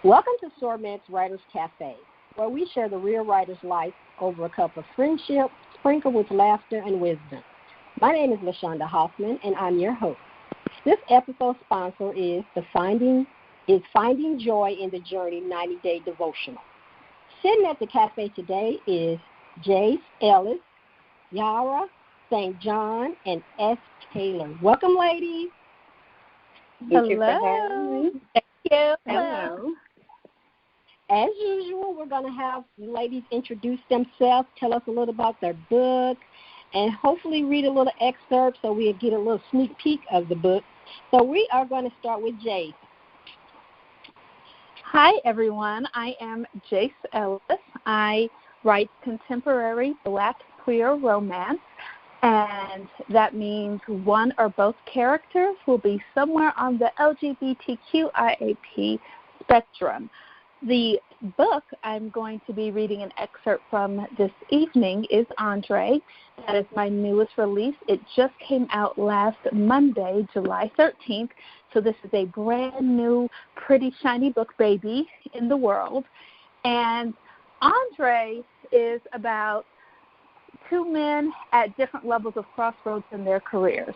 Welcome to SORMAG's Writers Cafe, where we share the real writer's life over a cup of friendship, sprinkled with laughter and wisdom. My name is LaShaunda Hoffman, and I'm your host. This episode's sponsor is Finding Joy in the Journey 90-Day Devotional. Sitting at the cafe today is Jayce Ellis, Yahrah St. and S. Taylor. Welcome, ladies. Hello. Thank you. Hello. As usual, we're going to have the ladies introduce themselves, tell us a little about their book, and hopefully read a little excerpt so we'll get a little sneak peek of the book. So we are going to start with Jayce. Hi, everyone. I am Jayce Ellis. I write contemporary Black queer romance, and that means one or both characters will be somewhere on the LGBTQIAP spectrum. The book I'm going to be reading an excerpt from this evening is Andre. That is my newest release. It just came out last Monday, July 13th. So this is a brand new, pretty shiny book baby in the world. And Andre is about two men at different levels of crossroads in their careers.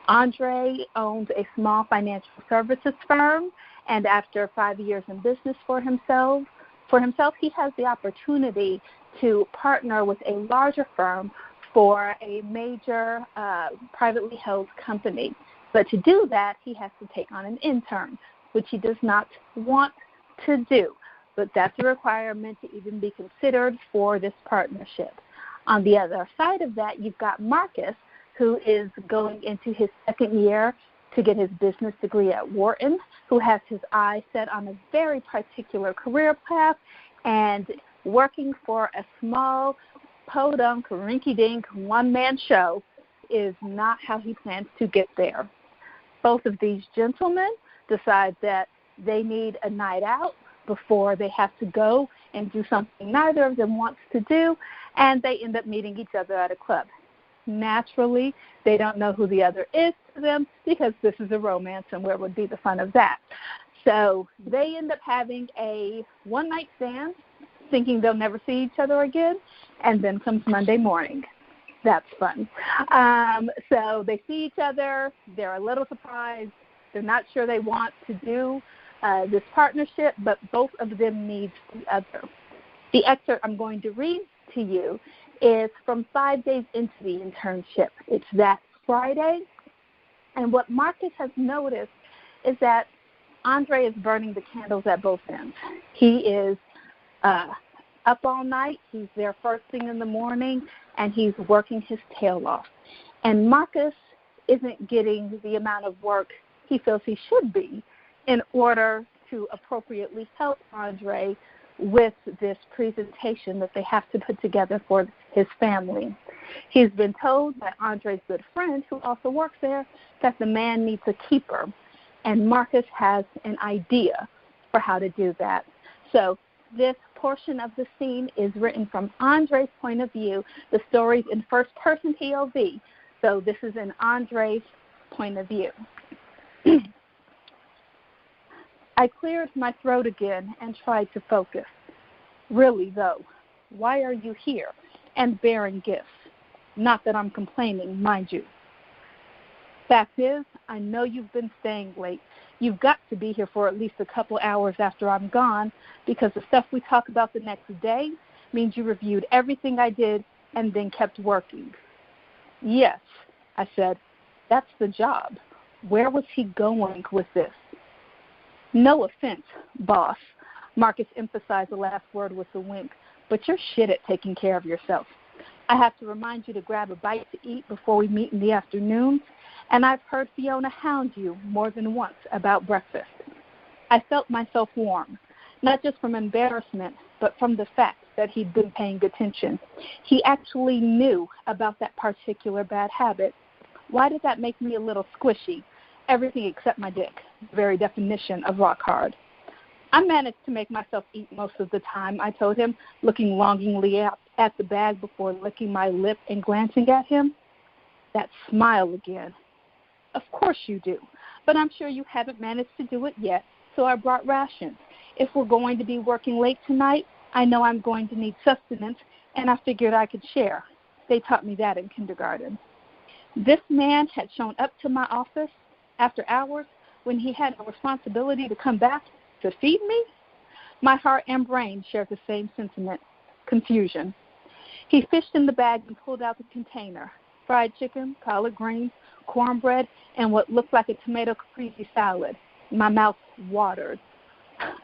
Andre owns a small financial services firm, and after 5 years in business for himself, he has the opportunity to partner with a larger firm for a major privately held company. But to do that, he has to take on an intern, which he does not want to do. But that's a requirement to even be considered for this partnership. On the other side of that, you've got Marcus, who is going into his second year to get his business degree at Wharton, who has his eye set on a very particular career path, and working for a small, podunk, rinky-dink, one-man show is not how he plans to get there. Both of these gentlemen decide that they need a night out before they have to go and do something neither of them wants to do, and they end up meeting each other at a club. Naturally, they don't know who the other is to them because this is a romance, and where would be the fun of that? So they end up having a one-night stand, thinking they'll never see each other again, and then comes Monday morning. That's fun. So they see each other. They're a little surprised. They're not sure they want to do this partnership, but both of them need the other. The excerpt I'm going to read to you is from 5 days into the internship. It's that Friday, and what Marcus has noticed is that Andre is burning the candles at both ends. He is up all night. He's there first thing in the morning, and he's working his tail off. And Marcus isn't getting the amount of work he feels he should be in order to appropriately help Andre with this presentation that they have to put together for his family. He's been told by Andre's good friend, who also works there, that the man needs a keeper, and Marcus has an idea for how to do that. So this portion of the scene is written from Andre's point of view. The story's in first-person POV, so this is in Andre's point of view. I cleared my throat again and tried to focus. Really, though, why are you here and bearing gifts? Not that I'm complaining, mind you. Fact is, I know you've been staying late. You've got to be here for at least a couple hours after I'm gone, because the stuff we talk about the next day means you reviewed everything I did and then kept working. Yes, I said, that's the job. Where was he going with this? No offense, boss. Marcus emphasized the last word with a wink, but you're shit at taking care of yourself. I have to remind you to grab a bite to eat before we meet in the afternoon, and I've heard Fiona hound you more than once about breakfast. I felt myself warm, not just from embarrassment, but from the fact that he'd been paying attention. He actually knew about that particular bad habit. Why did that make me a little squishy? Everything except my dick, the very definition of rock hard. I managed to make myself eat most of the time, I told him, looking longingly at the bag before licking my lip and glancing at him. That smile again. Of course you do, but I'm sure you haven't managed to do it yet, so I brought rations. If we're going to be working late tonight, I know I'm going to need sustenance, and I figured I could share. They taught me that in kindergarten. This man had shown up to my office after hours when he had a responsibility to come back to feed me. My heart and brain shared the same sentiment, confusion. He fished in the bag and pulled out the container, fried chicken, collard greens, cornbread, and what looked like a tomato caprese salad. My mouth watered.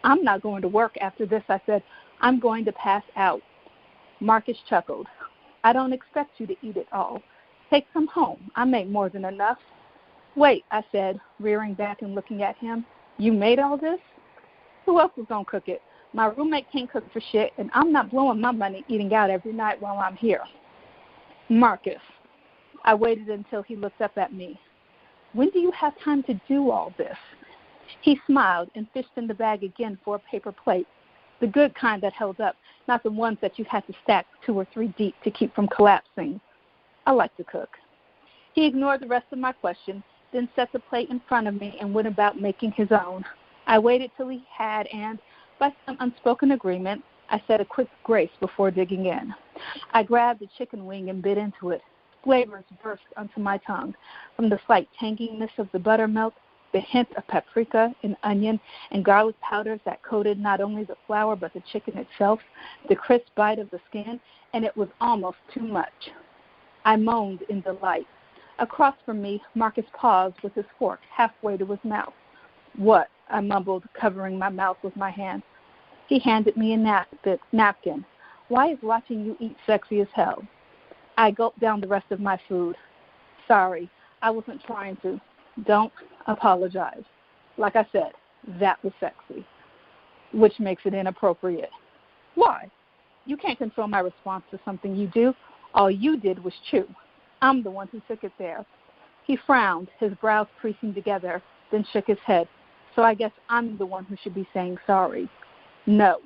I'm not going to work after this, I said. I'm going to pass out. Marcus chuckled. I don't expect you to eat it all. Take some home. I make more than enough. Wait, I said, rearing back and looking at him. You made all this? Who else was going to cook it? My roommate can't cook for shit, and I'm not blowing my money eating out every night while I'm here. Marcus. I waited until he looked up at me. When do you have time to do all this? He smiled and fished in the bag again for a paper plate, the good kind that held up, not the ones that you had to stack 2 or 3 deep to keep from collapsing. I like to cook. He ignored the rest of my question, then set the plate in front of me and went about making his own. I waited till he had, and by some unspoken agreement, I said a quick grace before digging in. I grabbed a chicken wing and bit into it. Flavors burst onto my tongue, from the slight tanginess of the buttermilk, the hint of paprika and onion and garlic powders that coated not only the flour but the chicken itself, the crisp bite of the skin, and it was almost too much. I moaned in delight. Across from me, Marcus paused with his fork halfway to his mouth. What? I mumbled, covering my mouth with my hand. He handed me a napkin. Why is watching you eat sexy as hell? I gulped down the rest of my food. Sorry, I wasn't trying to. Don't apologize. Like I said, that was sexy, which makes it inappropriate. Why? You can't control my response to something you do. All you did was chew. I'm the one who took it there. He frowned, his brows creasing together, then shook his head. So I guess I'm the one who should be saying sorry. No,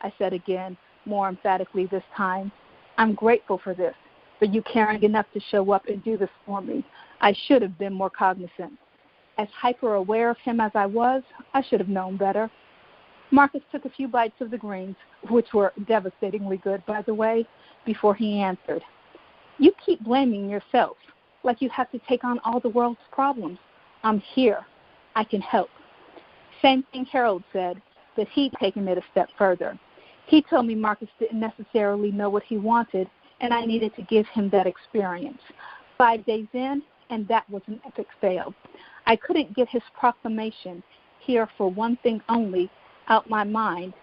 I said again, more emphatically this time. I'm grateful for this, for you caring enough to show up and do this for me. I should have been more cognizant. As hyper-aware of him as I was, I should have known better. Marcus took a few bites of the greens, which were devastatingly good, by the way, before he answered. You keep blaming yourself, like you have to take on all the world's problems. I'm here. I can help. Same thing Harold said, but he'd taken it a step further. He told me Marcus didn't necessarily know what he wanted, and I needed to give him that experience. 5 days in, and that was an epic fail. I couldn't get his proclamation, here for one thing only, out my mind,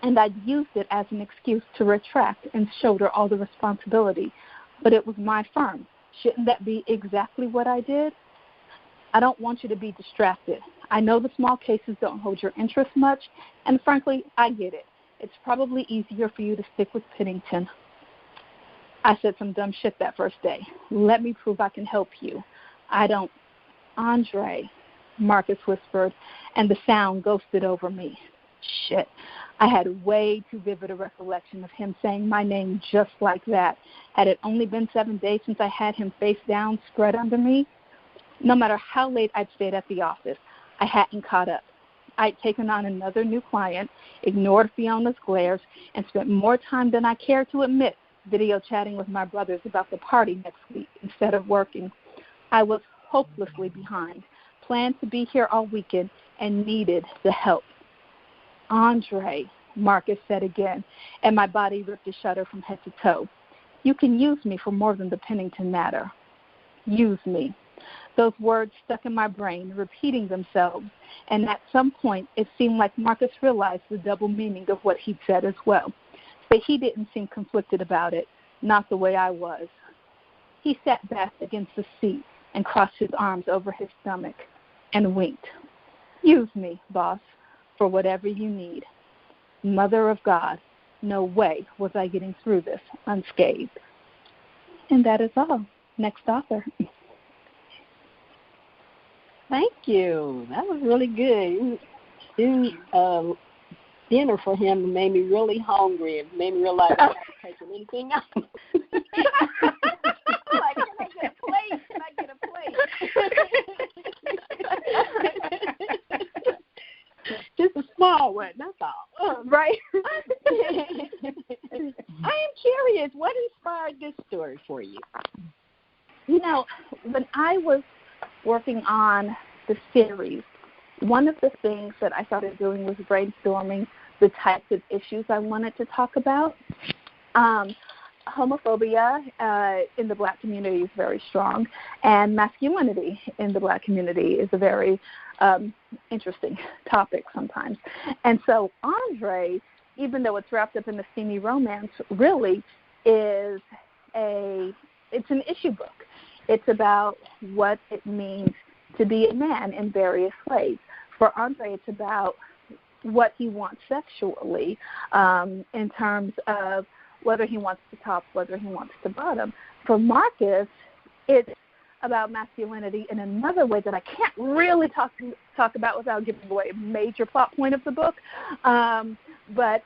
and I'd used it as an excuse to retract and shoulder all the responsibility. But it was my firm. Shouldn't that be exactly what I did? I don't want you to be distracted. I know the small cases don't hold your interest much, and frankly, I get it. It's probably easier for you to stick with Pennington. I said some dumb shit that first day. Let me prove I can help you. I don't. Andre, Marcus whispered, and the sound ghosted over me. Shit. I had way too vivid a recollection of him saying my name just like that. Had it only been 7 days since I had him face down, spread under me? No matter how late I'd stayed at the office, I hadn't caught up. I'd taken on another new client, ignored Fiona's glares, and spent more time than I cared to admit video chatting with my brothers about the party next week instead of working. I was hopelessly behind, planned to be here all weekend, and needed the help. Andre, Marcus said again, and my body ripped a shudder from head to toe. You can use me for more than the Pennington matter. Use me. Those words stuck in my brain, repeating themselves, and at some point it seemed like Marcus realized the double meaning of what he'd said as well. But he didn't seem conflicted about it, not the way I was. He sat back against the seat and crossed his arms over his stomach and winked. Use me, boss, for whatever you need. Mother of God, no way was I getting through this unscathed. And that is all. Next author. Thank you. That was really good. Dinner for him made me really hungry. It made me realize I wasn't taking anything else. Like, can I get a plate? Can I get a plate? just a small one, that's all. Right. I am curious, what inspired this story for you? When I was working on the series, one of the things that I started doing was brainstorming the types of issues I wanted to talk about. Homophobia in the Black community is very strong, and masculinity in the Black community is a very interesting topic sometimes. And so Andre, even though it's wrapped up in a steamy romance, really is it's an issue book. It's about what it means to be a man in various ways. For Andre, it's about what he wants sexually in terms of whether he wants to top, whether he wants to bottom. For Marcus, it's about masculinity in another way that I can't really talk about without giving away a major plot point of the book. But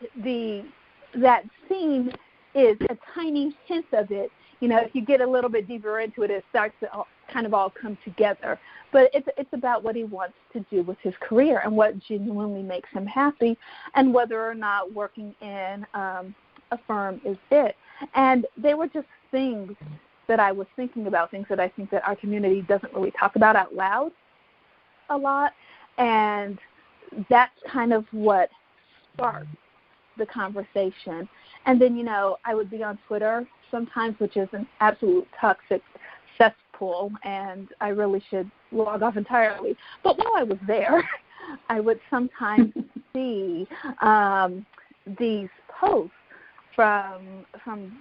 that scene is a tiny hint of it. If you get a little bit deeper into it, it starts to kind of all come together. But it's about what he wants to do with his career and what genuinely makes him happy, and whether or not working in a firm is it. And they were just things that I was thinking about, things that I think that our community doesn't really talk about out loud a lot. And that's kind of what sparked the conversation. And then, I would be on Twitter sometimes, which is an absolute toxic cesspool, and I really should log off entirely. But while I was there, I would sometimes see these posts from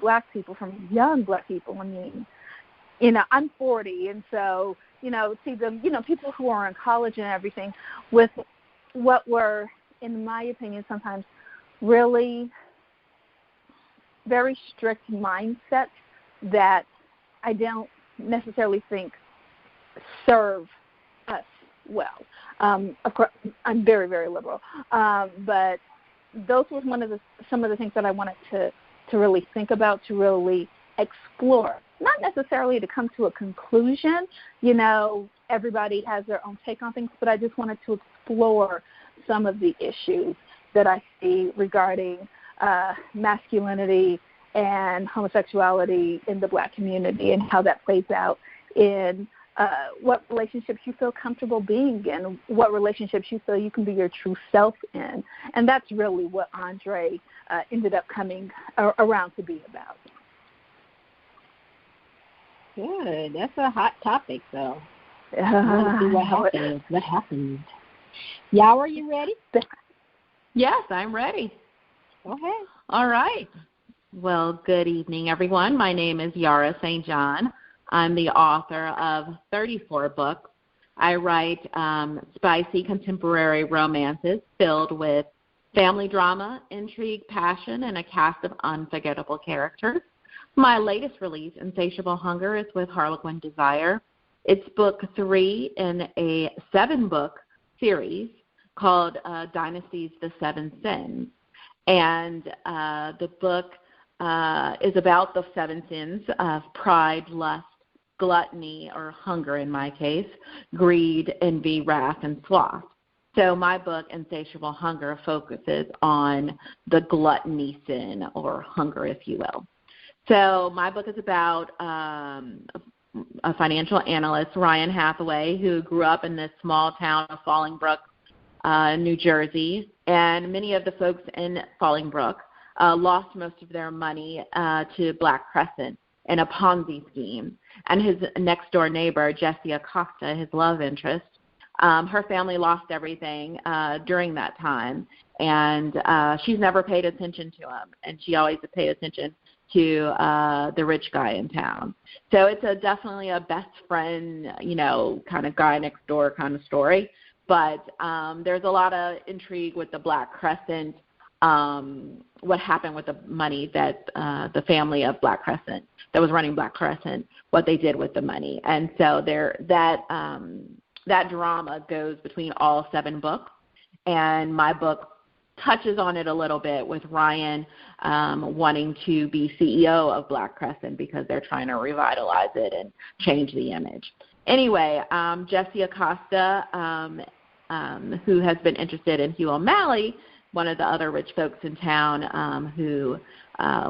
Black people, from young Black people. I mean, I'm 40, and so, see them, people who are in college and everything with what were, in my opinion, sometimes really very strict mindsets that I don't necessarily think serve us well. Of course, I'm very, very liberal, but those were some of the things that I wanted to really think about, to really explore. Not necessarily to come to a conclusion. Everybody has their own take on things, but I just wanted to explore some of the issues that I see regarding masculinity and homosexuality in the Black community, and how that plays out in what relationships you feel comfortable being in, what relationships you feel you can be your true self in. And that's really what Andre ended up coming around to be about. Good. That's a hot topic, though. I want to see what happened. Yahrah, you ready? Yes, I'm ready. Go ahead. All right. Well, good evening, everyone. My name is Yahrah St. I'm the author of 34 books. I write spicy contemporary romances filled with family drama, intrigue, passion, and a cast of unforgettable characters. My latest release, Insatiable Hunger, is with Harlequin Desire. It's book 3 in a 7-book series called Dynasties, The Seven Sins. And the book is about the 7 sins of pride, lust, gluttony, or hunger in my case, greed, envy, wrath, and sloth. So my book, Insatiable Hunger, focuses on the gluttony sin, or hunger, if you will. So my book is about a financial analyst, Ryan Hathaway, who grew up in this small town of Fallingbrook, New Jersey, and many of the folks in Fallingbrook lost most of their money to Black Crescent in a Ponzi scheme. And his next-door neighbor, Jayce Ellis, his love interest, her family lost everything during that time, and she's never paid attention to him, and she always paid attention to the rich guy in town. So it's definitely a best friend, kind of guy next door kind of story. But there's a lot of intrigue with the Black Crescent, what happened with the money that the family of Black Crescent, that was running Black Crescent, what they did with the money. And so that drama goes between all 7 books. And my book touches on it a little bit, with Ryan wanting to be CEO of Black Crescent because they're trying to revitalize it and change the image. Anyway, Jayce Ellis who has been interested in Hugh O'Malley, one of the other rich folks in town who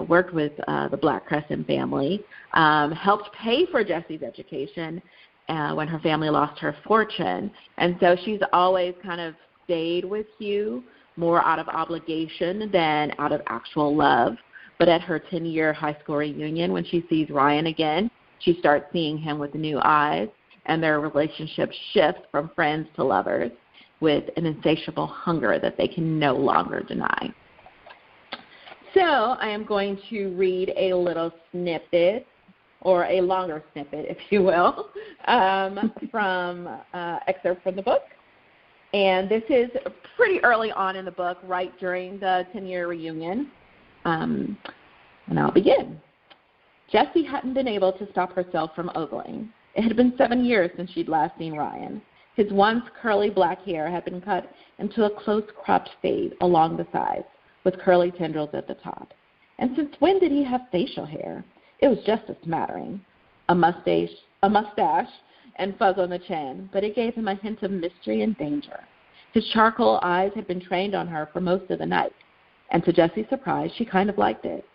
worked with the Black Crescent family, helped pay for Jesse's education when her family lost her fortune. And so she's always kind of stayed with Hugh more out of obligation than out of actual love. But at her 10-year high school reunion, when she sees Ryan again, she starts seeing him with new eyes, and their relationship shifts from friends to lovers with an insatiable hunger that they can no longer deny. So I am going to read a little snippet, or a longer snippet, if you will, from excerpt from the book. And this is pretty early on in the book, right during the 10-year reunion. And I'll begin. Jessie hadn't been able to stop herself from ogling. It had been 7 years since she'd last seen Ryan. His once curly black hair had been cut into a close-cropped fade along the sides, with curly tendrils at the top. And since when did he have facial hair? It was just a smattering. A mustache and fuzz on the chin, but it gave him a hint of mystery and danger. His charcoal eyes had been trained on her for most of the night, and to Jessie's surprise, she kind of liked it.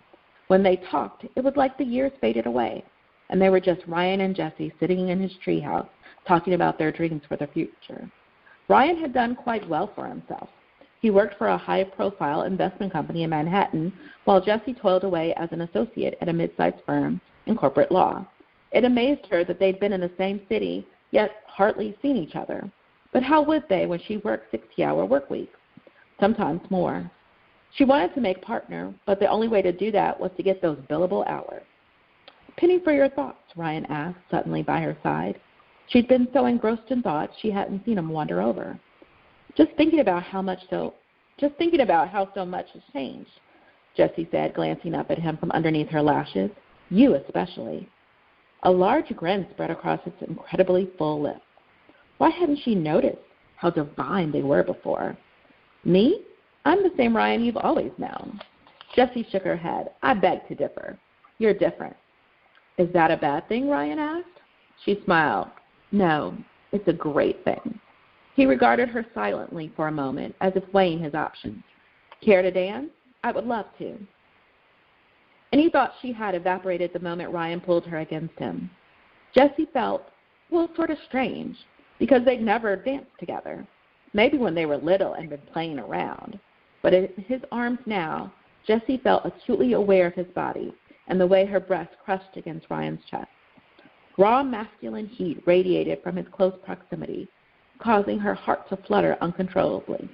When they talked, it was like the years faded away, and they were just Ryan and Jessie sitting in his treehouse talking about their dreams for the future. Ryan had done quite well for himself. He worked for a high-profile investment company in Manhattan, while Jessie toiled away as an associate at a mid-sized firm in corporate law. It amazed her that they'd been in the same city, yet hardly seen each other. But how would they when she worked 60-hour work weeks? Sometimes more. She wanted to make partner, but the only way to do that was to get those billable hours. "Penny for your thoughts?" Ryan asked, suddenly by her side. She'd been so engrossed in thought she hadn't seen him wander over. Just thinking about how so much has changed," Jessie said, glancing up at him from underneath her lashes. "You especially." A large grin spread across his incredibly full lips. Why hadn't she noticed how divine they were before? "Me? I'm the same Ryan you've always known." Jessie shook her head. "I beg to differ. You're different." "Is that a bad thing?" Ryan asked. She smiled. "No, it's a great thing." He regarded her silently for a moment, as if weighing his options. "Care to dance? I would love to." Any thought she had evaporated the moment Ryan pulled her against him. Jessie felt, sort of strange, because they'd never danced together. Maybe when they were little and been playing around. But in his arms now, Jessie felt acutely aware of his body and the way her breast crushed against Ryan's chest. Raw masculine heat radiated from his close proximity, causing her heart to flutter uncontrollably.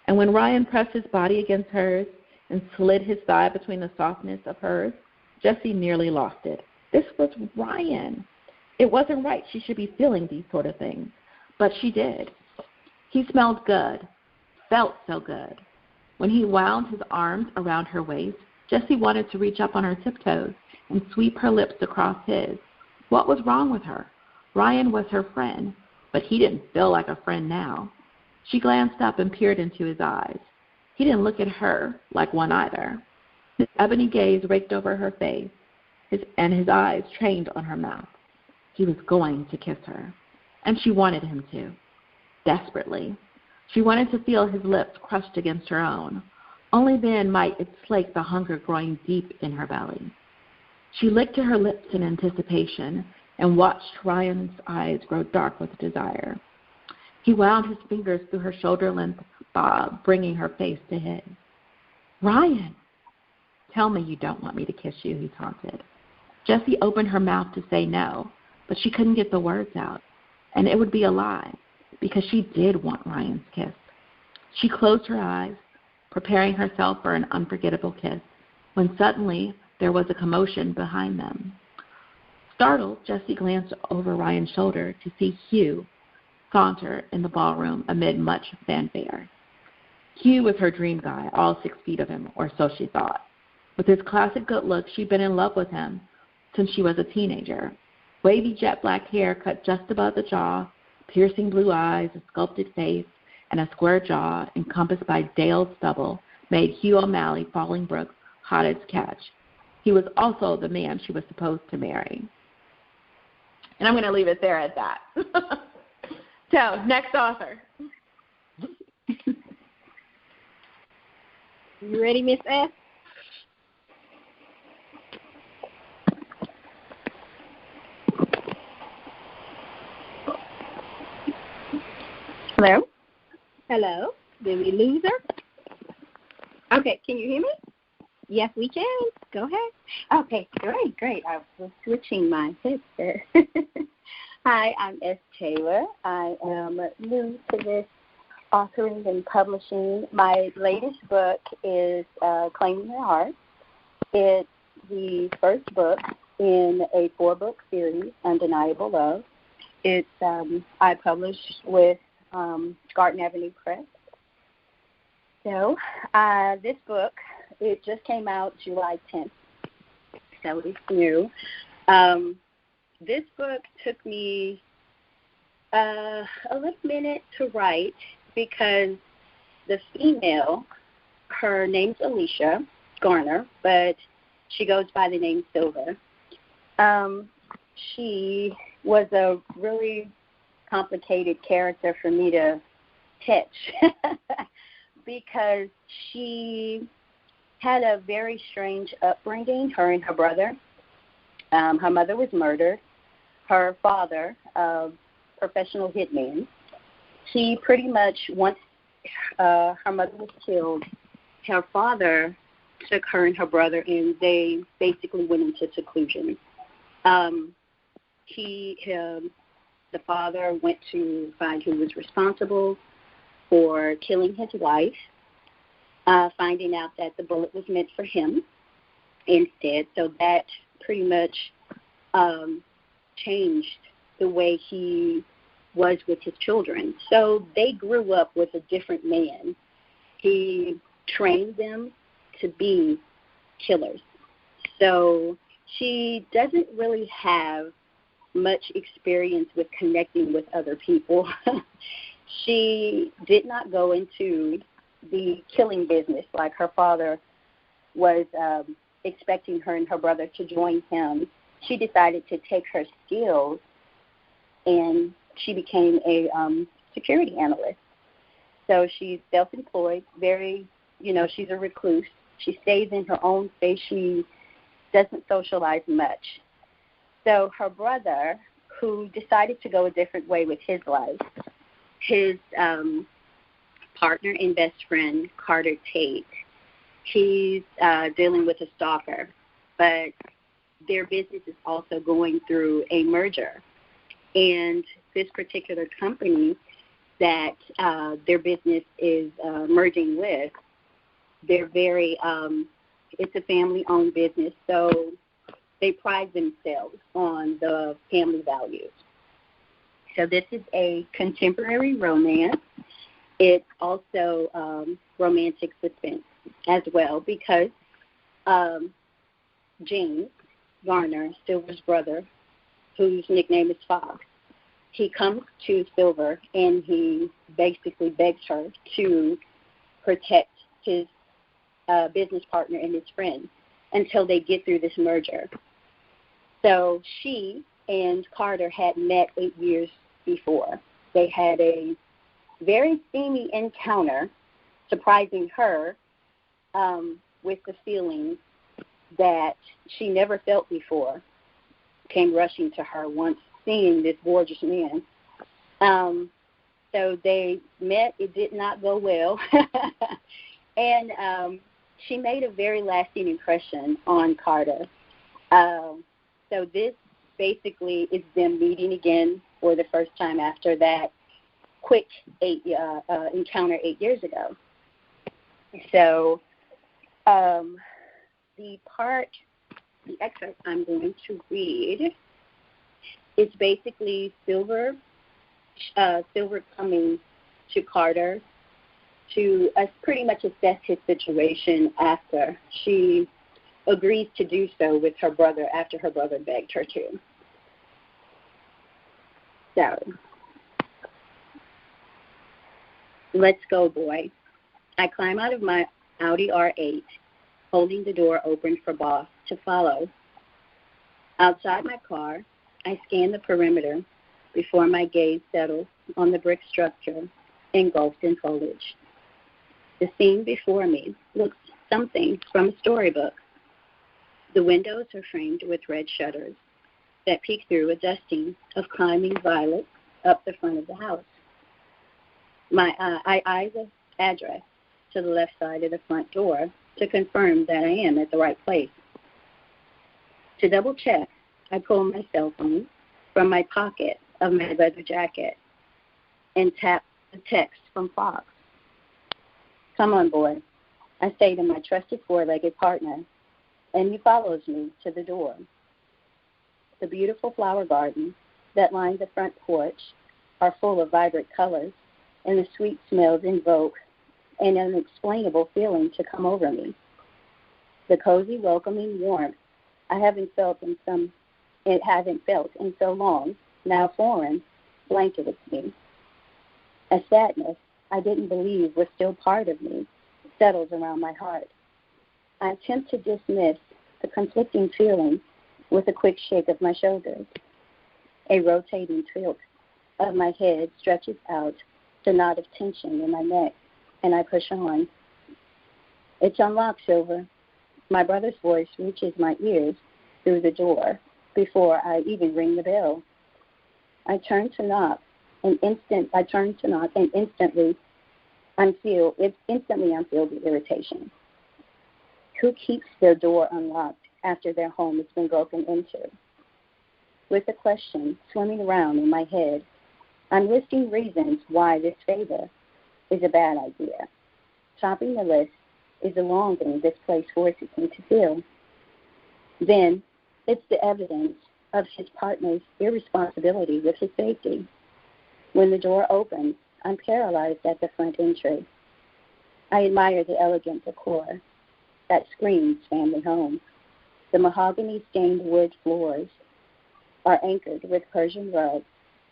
And when Ryan pressed his body against hers and slid his thigh between the softness of hers, Jessie nearly lost it. This was Ryan. It wasn't right she should be feeling these sort of things, but she did. He smelled good, felt so good. When he wound his arms around her waist, Jessie wanted to reach up on her tiptoes and sweep her lips across his. What was wrong with her? Ryan was her friend, but he didn't feel like a friend now. She glanced up and peered into his eyes. He didn't look at her like one either. His ebony gaze raked over her face, and his eyes trained on her mouth. He was going to kiss her, and she wanted him to, desperately. She wanted to feel his lips crushed against her own. Only then might it slake the hunger growing deep in her belly. She licked to her lips in anticipation and watched Ryan's eyes grow dark with desire. He wound his fingers through her shoulder-length bob, bringing her face to his. "Ryan!" "Tell me you don't want me to kiss you," he taunted. Jessie opened her mouth to say no, but she couldn't get the words out, and it would be a lie, because she did want Ryan's kiss. She closed her eyes, preparing herself for an unforgettable kiss, when suddenly there was a commotion behind them. Startled, Jessie glanced over Ryan's shoulder to see Hugh saunter in the ballroom amid much fanfare. Hugh was her dream guy, all 6 feet of him, or so she thought. With his classic good looks, she'd been in love with him since she was a teenager. Wavy jet black hair cut just above the jaw, piercing blue eyes, a sculpted face, and a square jaw encompassed by dale stubble made Hugh O'Malley, Fallingbrook's hottest catch. He was also the man she was supposed to marry. And I'm going to leave it there at that. So, next author. You ready, Miss S? Hello? Hello. Did we lose her? Okay, can you hear me? Yes, we can. Go ahead. Okay, great. I was switching my headset. Hi, I'm S. Taylor. I am new to this authoring and publishing. My latest book is Claiming Your Heart. It's the first book in a 4-book series, Undeniable Love. It's I published with Garden Avenue Press. So this book, it just came out July 10th, so it's new. This book took me a little minute to write because the female, her name's Alicia Garner, but she goes by the name Silver. She was a really complicated character for me to catch because she had a very strange upbringing, her and her brother. Her mother was murdered. Her father, a professional hitman, he pretty much, once her mother was killed, her father took her and her brother and they basically went into seclusion. The father went to find who was responsible for killing his wife, finding out that the bullet was meant for him instead. So that pretty much changed the way he was with his children. So they grew up with a different man. He trained them to be killers. So she doesn't really have much experience with connecting with other people. She did not go into the killing business like her father was expecting her and her brother to join him. She decided to take her skills and she became a security analyst. So she's self-employed, she's a recluse. She stays in her own space. She doesn't socialize much. So her brother, who decided to go a different way with his life, his partner and best friend, Carter Tate, he's dealing with a stalker, but their business is also going through a merger. And this particular company that their business is merging with, they're very, it's a family-owned business, so they pride themselves on the family values. So this is a contemporary romance. It's also romantic suspense as well because James Garner, Silver's brother, whose nickname is Fox, he comes to Silver and he basically begs her to protect his business partner and his friend until they get through this merger. So she and Carter had met 8 years before. They had a very steamy encounter, surprising her with the feelings that she never felt before, came rushing to her once seeing this gorgeous man. So they met. It did not go well. And she made a very lasting impression on Carter. So this basically is them meeting again for the first time after that quick encounter 8 years ago. So the excerpt I'm going to read is basically Silver coming to Carter to pretty much assess his situation after she agrees to do so with her brother after her brother begged her to. So, let's go, boy. I climb out of my Audi R8, holding the door open for Boss to follow. Outside my car, I scan the perimeter before my gaze settles on the brick structure engulfed in foliage. The scene before me looks something from a storybook. The windows are framed with red shutters that peek through a dusting of climbing violets up the front of the house. I eye the address to the left side of the front door to confirm that I am at the right place. To double check, I pull my cell phone from my pocket of my leather jacket and tap the text from Fox. "Come on, boy," I say to my trusted four-legged partner, and he follows me to the door. The beautiful flower gardens that line the front porch are full of vibrant colors, and the sweet smells invoke an unexplainable feeling to come over me. The cozy, welcoming warmth I haven't felt in so long, now foreign, blankets me. A sadness I didn't believe was still part of me settles around my heart. I attempt to dismiss the conflicting feelings with a quick shake of my shoulders. A rotating tilt of my head stretches out the knot of tension in my neck, and I push on. "It's unlocked, Silver." My brother's voice reaches my ears through the door before I even ring the bell. I turn to knock, and instantly I'm filled with irritation. Who keeps their door unlocked after their home has been broken into? With the question swimming around in my head, I'm listing reasons why this favor is a bad idea. Topping the list is the longing this place forces me to feel. Then it's the evidence of his partner's irresponsibility with his safety. When the door opens, I'm paralyzed at the front entry. I admire the elegant decor that screams family home. The mahogany-stained wood floors are anchored with Persian rugs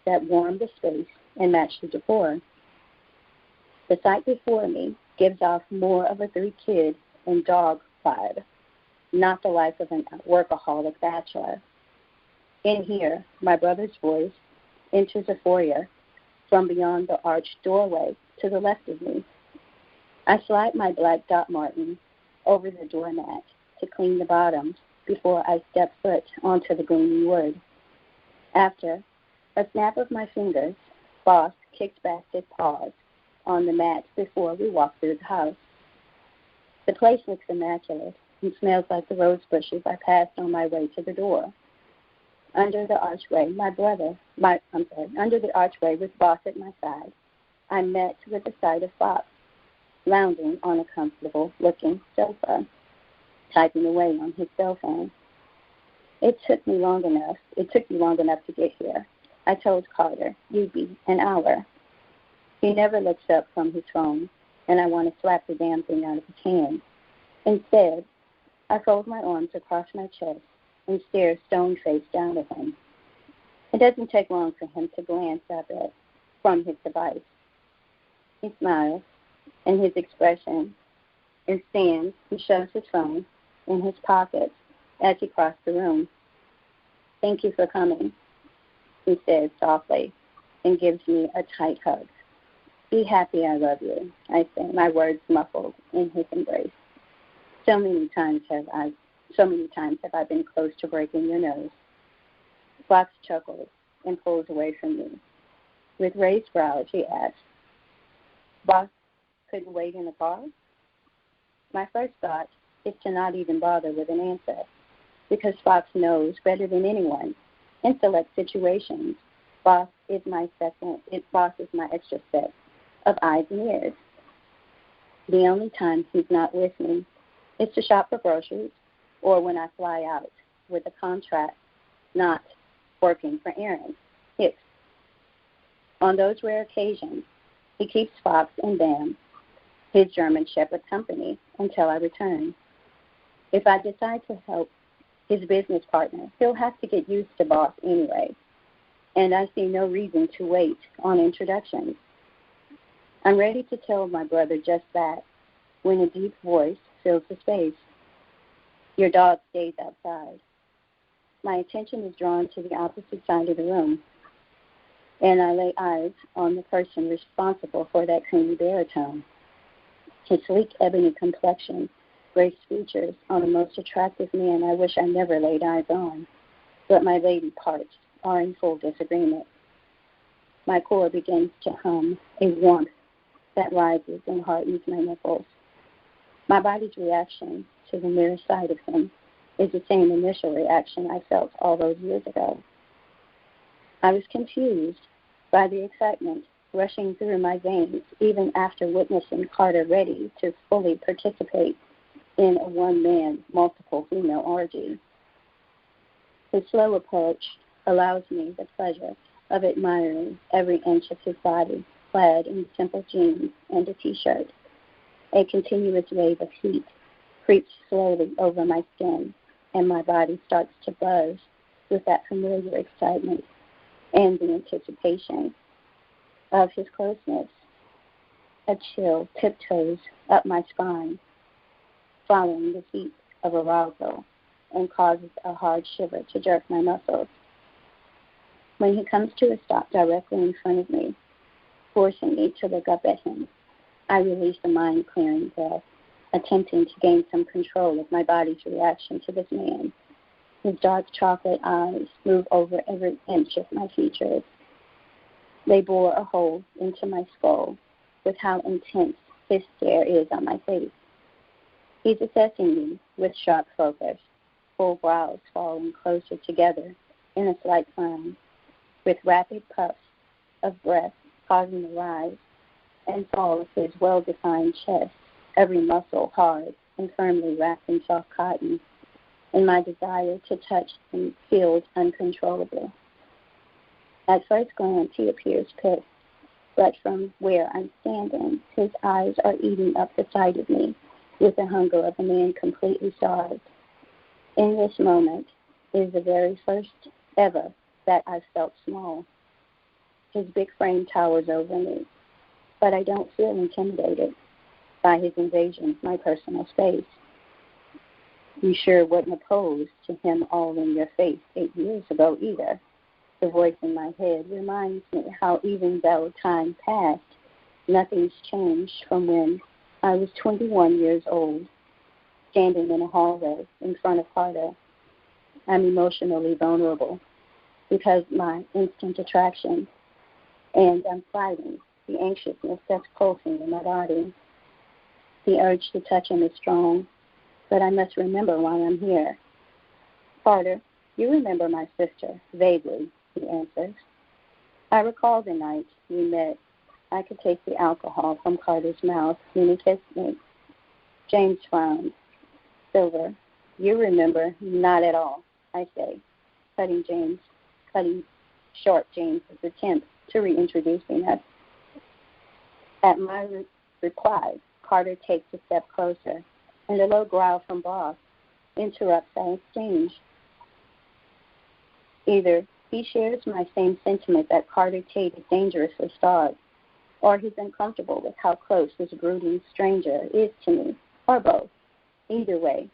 that warm the space and match the decor. The sight before me gives off more of a three-kid and dog vibe, not the life of a workaholic bachelor. In here, my brother's voice enters a foyer from beyond the arched doorway to the left of me. I slide my black Doc Martens over the doormat to clean the bottoms before I step foot onto the gleaming wood. After a snap of my fingers, Boss kicks back his paws on the mat before we walk through the house. The place looks immaculate and smells like the rose bushes I passed on my way to the door. Under the archway with Boss at my side, I met with the sight of Fox lounging on a comfortable-looking sofa, typing away on his cell phone. It took me long enough to get here. I told Carter you'd be an hour. He never looks up from his phone, and I want to slap the damn thing out of his hand. Instead, I fold my arms across my chest and stare stone-faced down at him. It doesn't take long for him to glance up from his device. He smiles, and his expression is stands and shoves his phone in his pocket as he crosses the room. "Thank you for coming," he says softly and gives me a tight hug. "Be happy I love you," I say, my words muffled in his embrace. So many times have I been close to breaking your nose. Fox chuckles and pulls away from me. With raised brows, he asks, "Boss couldn't wait in the car?" My first thought is to not even bother with an answer, because Fox knows better than anyone. In select situations, Boss is my extra set of eyes and ears. The only time he's not with me is to shop for groceries or when I fly out with a contract not working for errands. On those rare occasions, he keeps Fox and Bam, his German Shepherd company, until I return. If I decide to help his business partner, he'll have to get used to Boss anyway, and I see no reason to wait on introductions. I'm ready to tell my brother just that when a deep voice fills the space. "Your dog stays outside." My attention is drawn to the opposite side of the room, and I lay eyes on the person responsible for that creamy baritone. His sleek ebony complexion graced features on a most attractive man I wish I never laid eyes on, but my lady parts are in full disagreement. My core begins to hum, a warmth that rises and hardens my nipples. My body's reaction to the mere sight of him is the same initial reaction I felt all those years ago. I was confused by the excitement rushing through my veins even after witnessing Carter ready to fully participate in a one-man, multiple female orgy. His slow approach allows me the pleasure of admiring every inch of his body, clad in simple jeans and a T-shirt. A continuous wave of heat creeps slowly over my skin, and my body starts to buzz with that familiar excitement and the anticipation of his closeness. A chill tiptoes up my spine, following the heat of arousal, and causes a hard shiver to jerk my muscles. When he comes to a stop directly in front of me, forcing me to look up at him, I release a mind-clearing breath, attempting to gain some control of my body's reaction to this man. His dark chocolate eyes move over every inch of my features. They bore a hole into my skull with how intense his stare is on my face. He's assessing me with sharp focus, full brows falling closer together in a slight frown, with rapid puffs of breath causing the rise and fall of his well-defined chest, every muscle hard and firmly wrapped in soft cotton, and my desire to touch him feels uncontrollable. At first glance, he appears pissed, but from where I'm standing, his eyes are eating up the sight of me with the hunger of a man completely starved. In this moment is the very first ever that I've felt small. His big frame towers over me, but I don't feel intimidated by his invasion of my personal space. You sure wouldn't oppose to him all in your face 8 years ago either. The voice in my head reminds me how even though time passed, nothing's changed from when I was 21 years old, standing in a hallway in front of Carter. I'm emotionally vulnerable because my instant attraction, and I'm fighting the anxiousness that's pulsing in my body. The urge to touch him is strong, but I must remember why I'm here. Carter, you remember my sister, vaguely, he answers. I recall the night we met. I could taste the alcohol from Carter's mouth when he kissed me. James frowned. Silver, you remember? Not at all, I say, cutting short James's attempt to reintroducing us. At my reply, Carter takes a step closer, and a low growl from Boss interrupts our exchange. Either he shares my same sentiment that Carter Tate is dangerously starved, or he's uncomfortable with how close this brooding stranger is to me, or both. Either way,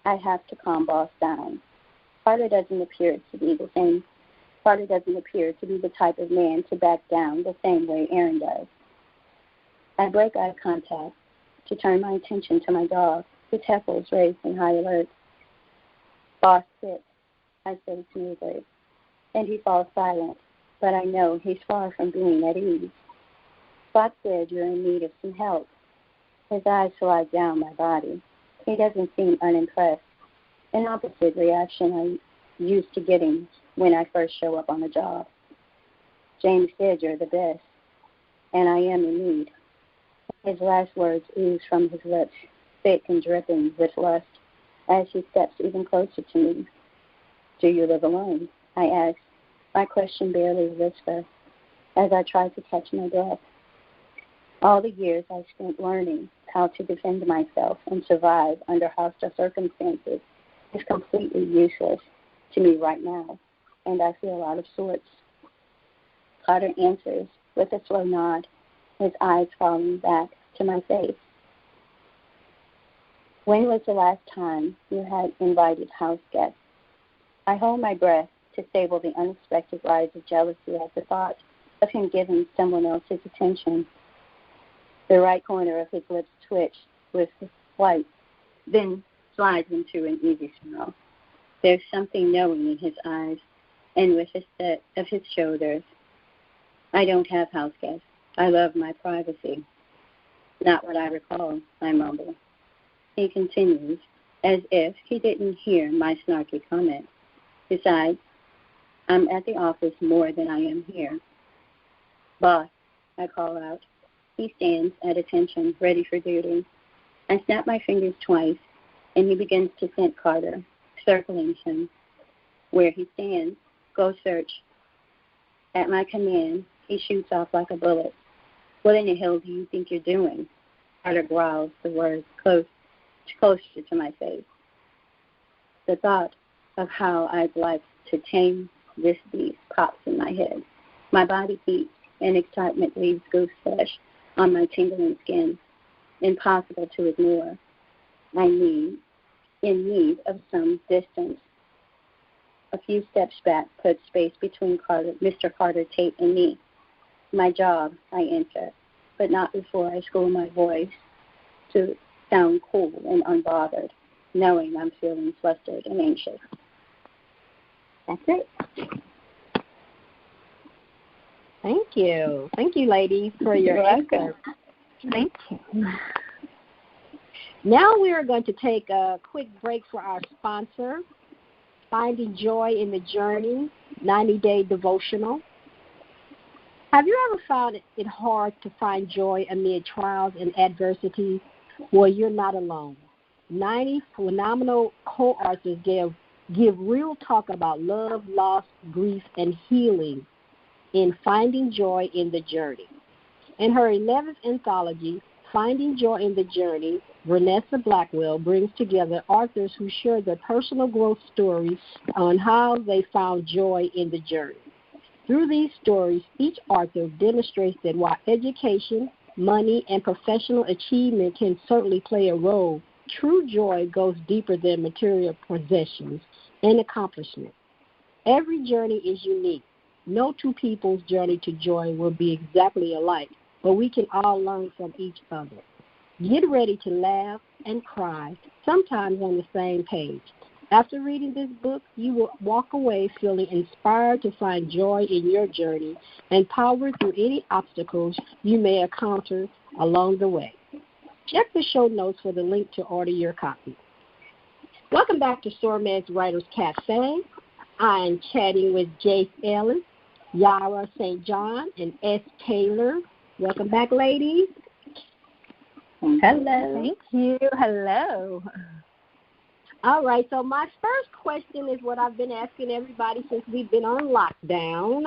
I have to calm Boss down. Carter doesn't appear to be the type of man to back down the same way Aaron does. I break eye contact to turn my attention to my dog, his heifers raised in high alert. Boss, sit, I say smoothly, and he falls silent, but I know he's far from being at ease. Spot said you're in need of some help. His eyes slide down my body. He doesn't seem unimpressed, an opposite reaction I'm used to getting when I first show up on a job. James said you're the best, and I am in need. His last words ooze from his lips, thick and dripping with lust, as he steps even closer to me. Do you live alone? I ask, my question barely a whisper, as I try to catch my breath. All the years I spent learning how to defend myself and survive under hostile circumstances is completely useless to me right now, and I feel out of sorts. Carter answers with a slow nod, his eyes falling back to my face. When was the last time you had invited house guests? I hold my breath to stable the unexpected rise of jealousy at the thought of him giving someone else his attention. The right corner of his lips twitched with white then slides into an easy smile. There's something knowing in his eyes and with a set of his shoulders. I don't have house guests. I love my privacy. Not what I recall, I mumble. He continues, as if he didn't hear my snarky comment. Besides, I'm at the office more than I am here. Boss, I call out. He stands at attention, ready for duty. I snap my fingers twice, and he begins to scent Carter, circling him. Where he stands, go search. At my command, he shoots off like a bullet. What in the hell do you think you're doing? Carter growls the words closer to my face. The thought of how I'd like to tame this beast pops in my head. My body heats, and excitement leaves goose flesh on my tingling skin. Impossible to ignore. In need of some distance. A few steps back puts space between Mr. Carter Tate and me. My job, I answer, but not before I school my voice to sound cool and unbothered, knowing I'm feeling flustered and anxious. That's it. Thank you. Thank you, ladies, for your answer. Thank you. Now we are going to take a quick break for our sponsor, Finding Joy in the Journey, 90-Day Devotional. Have you ever found it hard to find joy amid trials and adversity? Well, you're not alone. 90 phenomenal co-authors give real talk about love, loss, grief, and healing in Finding Joy in the Journey. In her 11th anthology, Finding Joy in the Journey, Vanessa Blackwell brings together authors who share their personal growth stories on how they found joy in the journey. Through these stories, each author demonstrates that while education, money, and professional achievement can certainly play a role, true joy goes deeper than material possessions and accomplishments. Every journey is unique. No two people's journey to joy will be exactly alike, but we can all learn from each other. Get ready to laugh and cry, sometimes on the same page. After reading this book, you will walk away feeling inspired to find joy in your journey and power through any obstacles you may encounter along the way. Check the show notes for the link to order your copy. Welcome back to SORMAG's Writers Cafe. I'm chatting with Jayce Ellis, Yahrah St. John, and S. Taylor. Welcome back, ladies. Hello. Thank you. Hello. All right, so my first question is what I've been asking everybody since we've been on lockdown.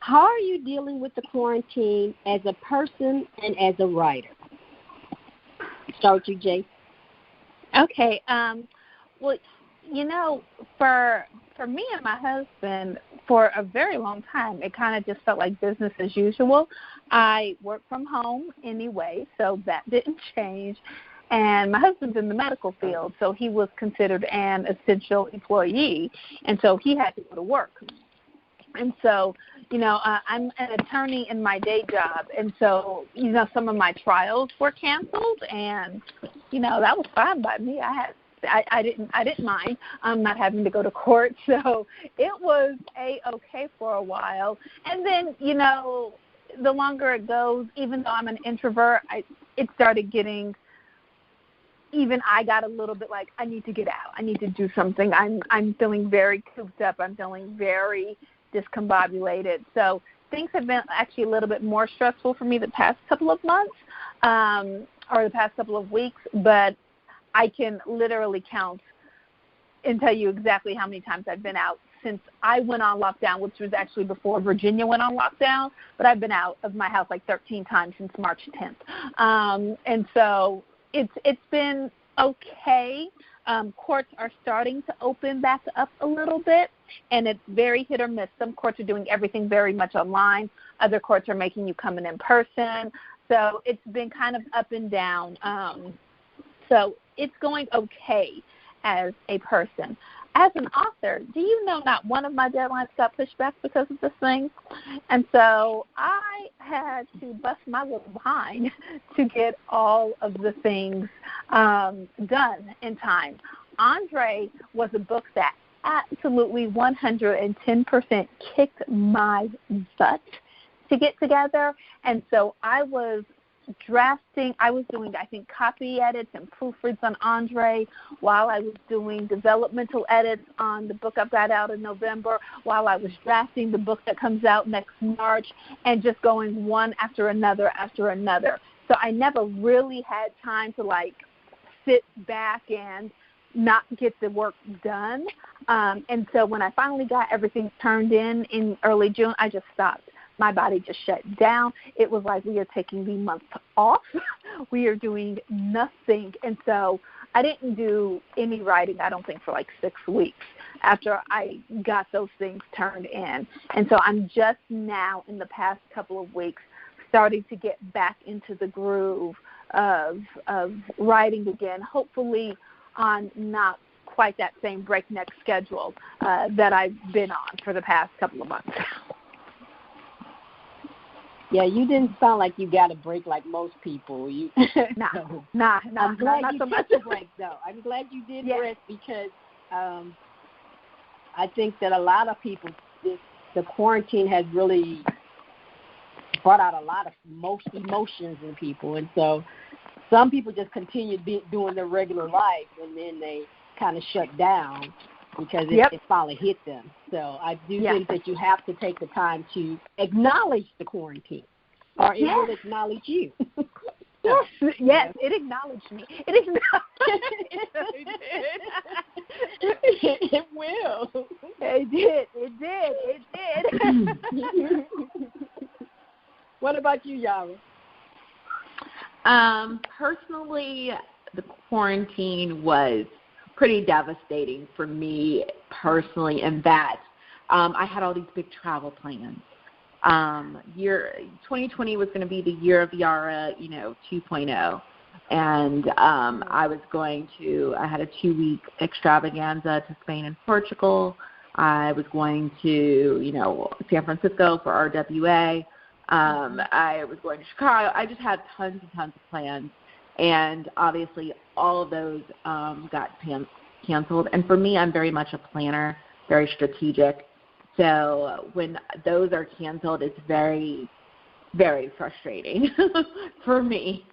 How are you dealing with the quarantine as a person and as a writer? Start with you, Jayce. Okay. Well, you know, for me and my husband, for a very long time, it kind of just felt like business as usual. I work from home anyway, so that didn't change. And my husband's in the medical field, so he was considered an essential employee, and so he had to go to work. And so, you know, I'm an attorney in my day job, and so, you know, some of my trials were canceled, and, you know, that was fine by me. I didn't mind not having to go to court, so it was okay for a while. And then, you know, the longer it goes, even though I'm an introvert, it started getting. Even I got a little bit like, I need to get out. I need to do something. I'm feeling very cooped up. I'm feeling very discombobulated. So things have been actually a little bit more stressful for me the past couple of months or the past couple of weeks, but I can literally count and tell you exactly how many times I've been out since I went on lockdown, which was actually before Virginia went on lockdown, but I've been out of my house like 13 times since March 10th. And so it's been okay. Courts are starting to open back up a little bit, and it's very hit or miss. Some courts are doing everything very much online. Other courts are making you come in person. So it's been kind of up and down. So it's going okay as a person. As an author, do you know not one of my deadlines got pushed back because of this thing? And so I had to bust my little behind to get all of the things done in time. Andre was a book that absolutely 110% kicked my butt to get together. And so I was doing, I think, copy edits and proofreads on Andre while I was doing developmental edits on the book I've got out in November, while I was drafting the book that comes out next March, and just going one after another. So I never really had time to, sit back and not get the work done. And so when I finally got everything turned in early June, I just stopped. My body just shut down. It was like, we are taking the month off. We are doing nothing. And so I didn't do any writing, I don't think, for 6 weeks after I got those things turned in. And so I'm just now, in the past couple of weeks, starting to get back into the groove of writing again, hopefully on not quite that same breakneck schedule that I've been on for the past couple of months. Yeah, you didn't sound like you got a break like most people. Nah, I'm glad not you so took much. a break, though. I'm glad you did rest, because I think that a lot of people, the quarantine has really brought out a lot of emotions in people. And so some people just continue doing their regular life, and then they kind of shut down because it finally hit them. So I do think that you have to take the time to acknowledge the quarantine, or it will acknowledge you. Yes, it acknowledged me. It will. It did. What about you, Yahrah? Personally, the quarantine was pretty devastating for me personally, in that I had all these big travel plans. 2020 was going to be the year of Yahrah, 2.0. And I had a 2-week extravaganza to Spain and Portugal. I was going to, San Francisco for RWA. I was going to Chicago. I just had tons and tons of plans. And obviously all of those got canceled. And for me, I'm very much a planner, very strategic. So when those are canceled, it's very, very frustrating for me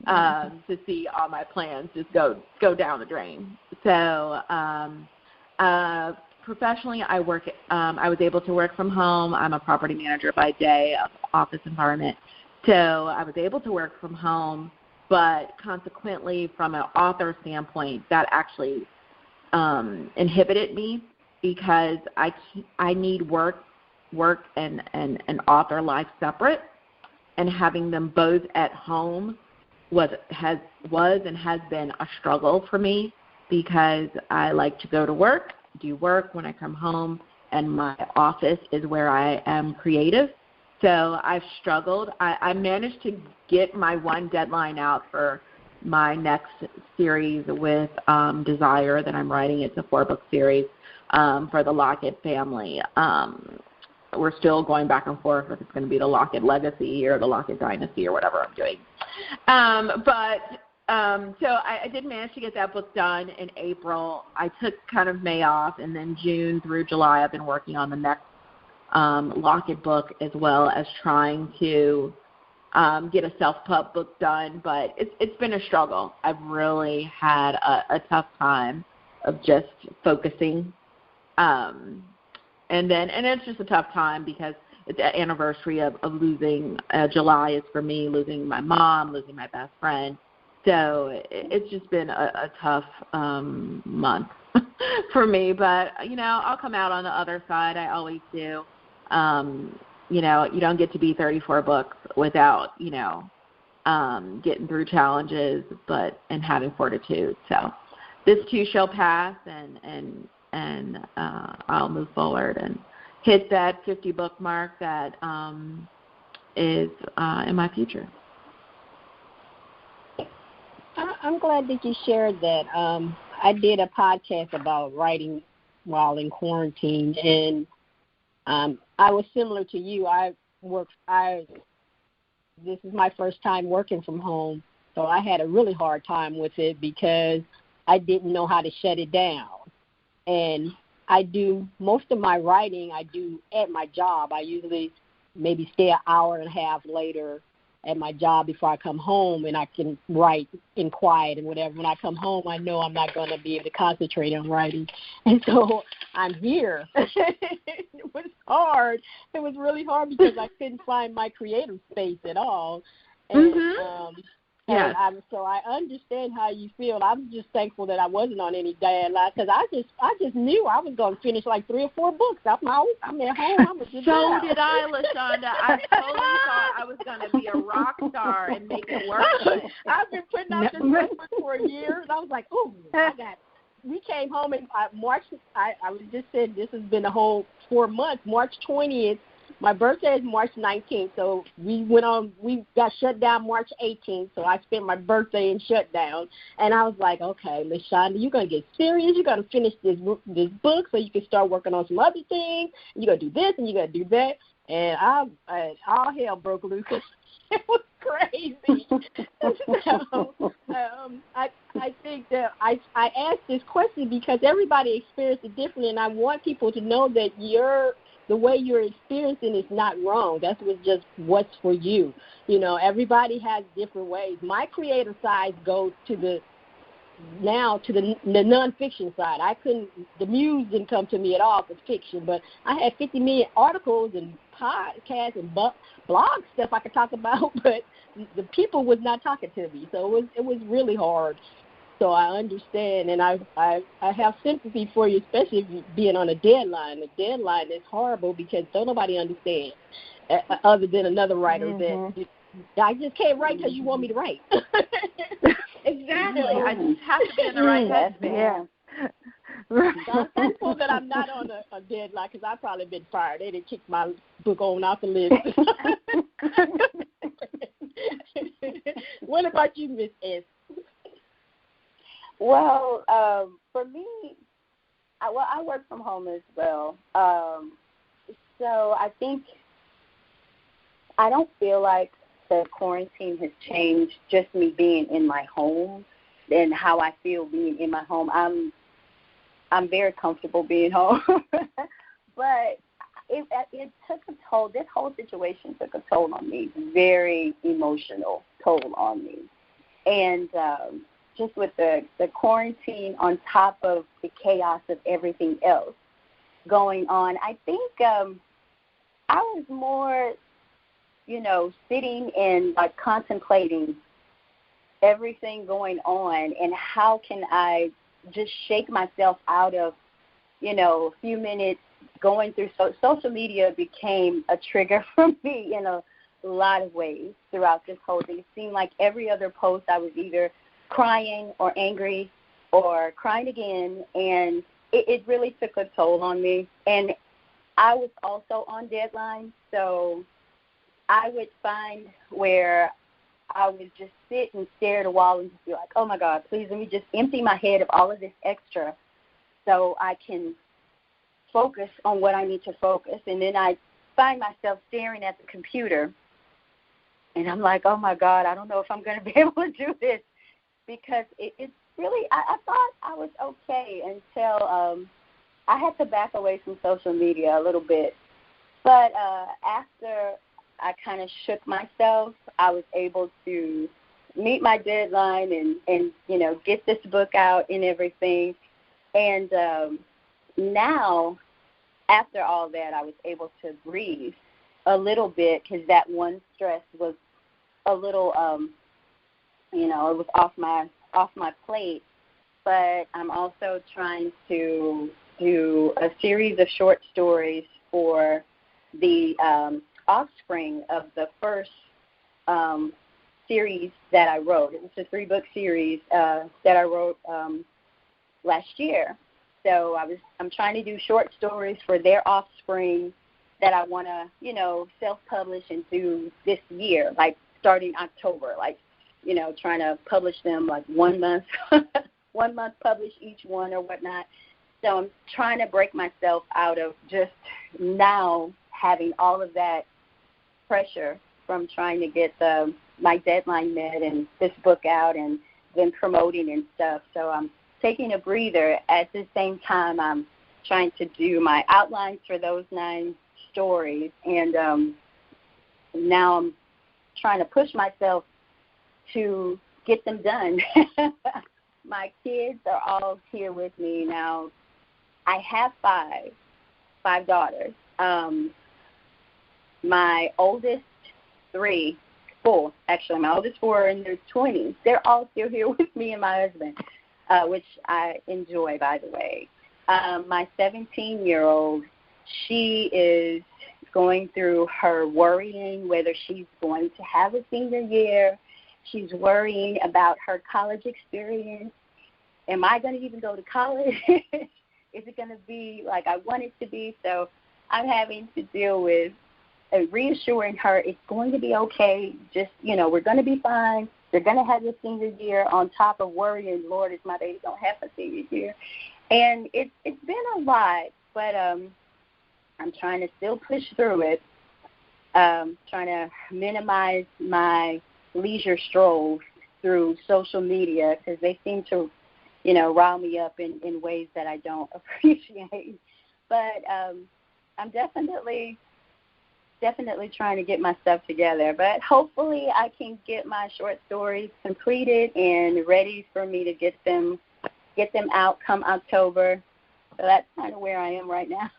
to see all my plans just go down the drain. So professionally, I was able to work from home. I'm a property manager by day of office environment. So I was able to work from home, but consequently, from an author standpoint, that actually inhibited me, because I need work and author life separate, and having them both at home was and has been a struggle for me, because I like to go to work, do work when I come home, and my office is where I am creative. So I've struggled. I managed to get my one deadline out for my next series with Desire that I'm writing. It's a 4-book series for the Lockett family. We're still going back and forth if it's going to be the Lockett Legacy or the Lockett Dynasty or whatever I'm doing. So I did manage to get that book done in April. I took kind of May off, and then June through July I've been working on the next Lockett book, as well as trying to get a self-pub book done. But it's been a struggle. I've really had a tough time of just focusing. And it's just a tough time because it's the anniversary of losing. July is for me losing my mom, losing my best friend. So it's just been a tough month for me. But, I'll come out on the other side. I always do. You don't get to be 34 books without, getting through challenges and having fortitude. So this too shall pass, and I'll move forward and hit that 50-book mark that is in my future. I'm glad that you shared that. I did a podcast about writing while in quarantine, and I was similar to you. This is my first time working from home, So I had a really hard time with it because I didn't know how to shut it down. And I do most of my writing I do at my job. I usually maybe stay an hour and a half later at my job before I come home, and I can write in quiet and whatever. When I come home, I know I'm not going to be able to concentrate on writing. And so I'm here. It was hard. It was really hard because I couldn't find my creative space at all. And, yes. So I understand how you feel. I'm just thankful that I wasn't on any deadline because I just knew I was going to finish like 3 or 4 books. I'm at home. I'm a good So girl. did I, LaShaunda. I totally thought I was going to be a rock star and make it work. I've been putting out this book for a year, and I was like, oh, we came home in March. I was just saying this has been a whole 4 months. March 20th. My birthday is March 19th, so we got shut down March 18th, so I spent my birthday in shutdown. And I was like, okay, LaShaunda, you're going to get serious. You're going to finish this book so you can start working on some other things. You're going to do this and you're going to do that. And all hell broke loose. It was crazy. So, I think that I asked this question because everybody experienced it differently, and I want people to know that the way you're experiencing is not wrong. That's just what's for you. You know, everybody has different ways. My creative side goes to the nonfiction side. The muse didn't come to me at all for fiction, but I had 50 million articles and podcasts and blog stuff I could talk about, but the people was not talking to me. So it was really hard. So I understand, and I have sympathy for you, especially being on a deadline. A deadline is horrible because don't nobody understand, other than another writer that I just can't write because you want me to write. Exactly. I just have to be in the right headspace. Yeah. So I'm thankful that I'm not on a deadline because I've probably been fired. They'd kick my book off the list. What about you, Miss S? Well, for me, I work from home as well. So I think I don't feel like the quarantine has changed just me being in my home and how I feel being in my home. I'm very comfortable being home, but it took a toll. This whole situation took a toll on me, very emotional toll on me, and just with the quarantine on top of the chaos of everything else going on, I think I was more, sitting and like contemplating everything going on and how can I just shake myself out of, a few minutes going through. Social media became a trigger for me in a lot of ways throughout this whole thing. It seemed like every other post I was either crying or angry or crying again, and it really took a toll on me. And I was also on deadline, so I would find where I would just sit and stare at a wall and just be like, oh, my God, please let me just empty my head of all of this extra so I can focus on what I need to focus. And then I find myself staring at the computer, and I'm like, oh, my God, I don't know if I'm going to be able to do this. Because it's really, I thought I was okay until I had to back away from social media a little bit. But after I kind of shook myself, I was able to meet my deadline and get this book out and everything. And now, after all that, I was able to breathe a little bit because that one stress was a little it was off my plate, but I'm also trying to do a series of short stories for the offspring of the first series that I wrote. It was a 3-book series that I wrote last year. So I'm trying to do short stories for their offspring that I want to, self-publish and do this year, like starting October, trying to publish them like 1 month, 1 month publish each one or whatnot. So I'm trying to break myself out of just now having all of that pressure from trying to get the my deadline met and this book out and been promoting and stuff. So I'm taking a breather. At the same time, I'm trying to do my outlines for those 9 stories. And now I'm trying to push myself to get them done. My kids are all here with me now. I have five daughters. My oldest 4, actually, my oldest 4 are in their 20s. They're all still here with me and my husband, which I enjoy, by the way. My 17-year-old, she is going through her worrying whether she's going to have a senior year. She's worrying about her college experience. Am I going to even go to college? Is it going to be like I want it to be? So I'm having to deal with reassuring her it's going to be okay. Just, we're going to be fine. They're going to have your senior year on top of worrying, Lord, is my baby going to have a senior year? And it's been a lot, but I'm trying to still push through it, trying to minimize my leisure strolls through social media because they seem to, rile me up in ways that I don't appreciate. But I'm definitely trying to get my stuff together. But hopefully I can get my short stories completed and ready for me to get them out come October. So that's kind of where I am right now.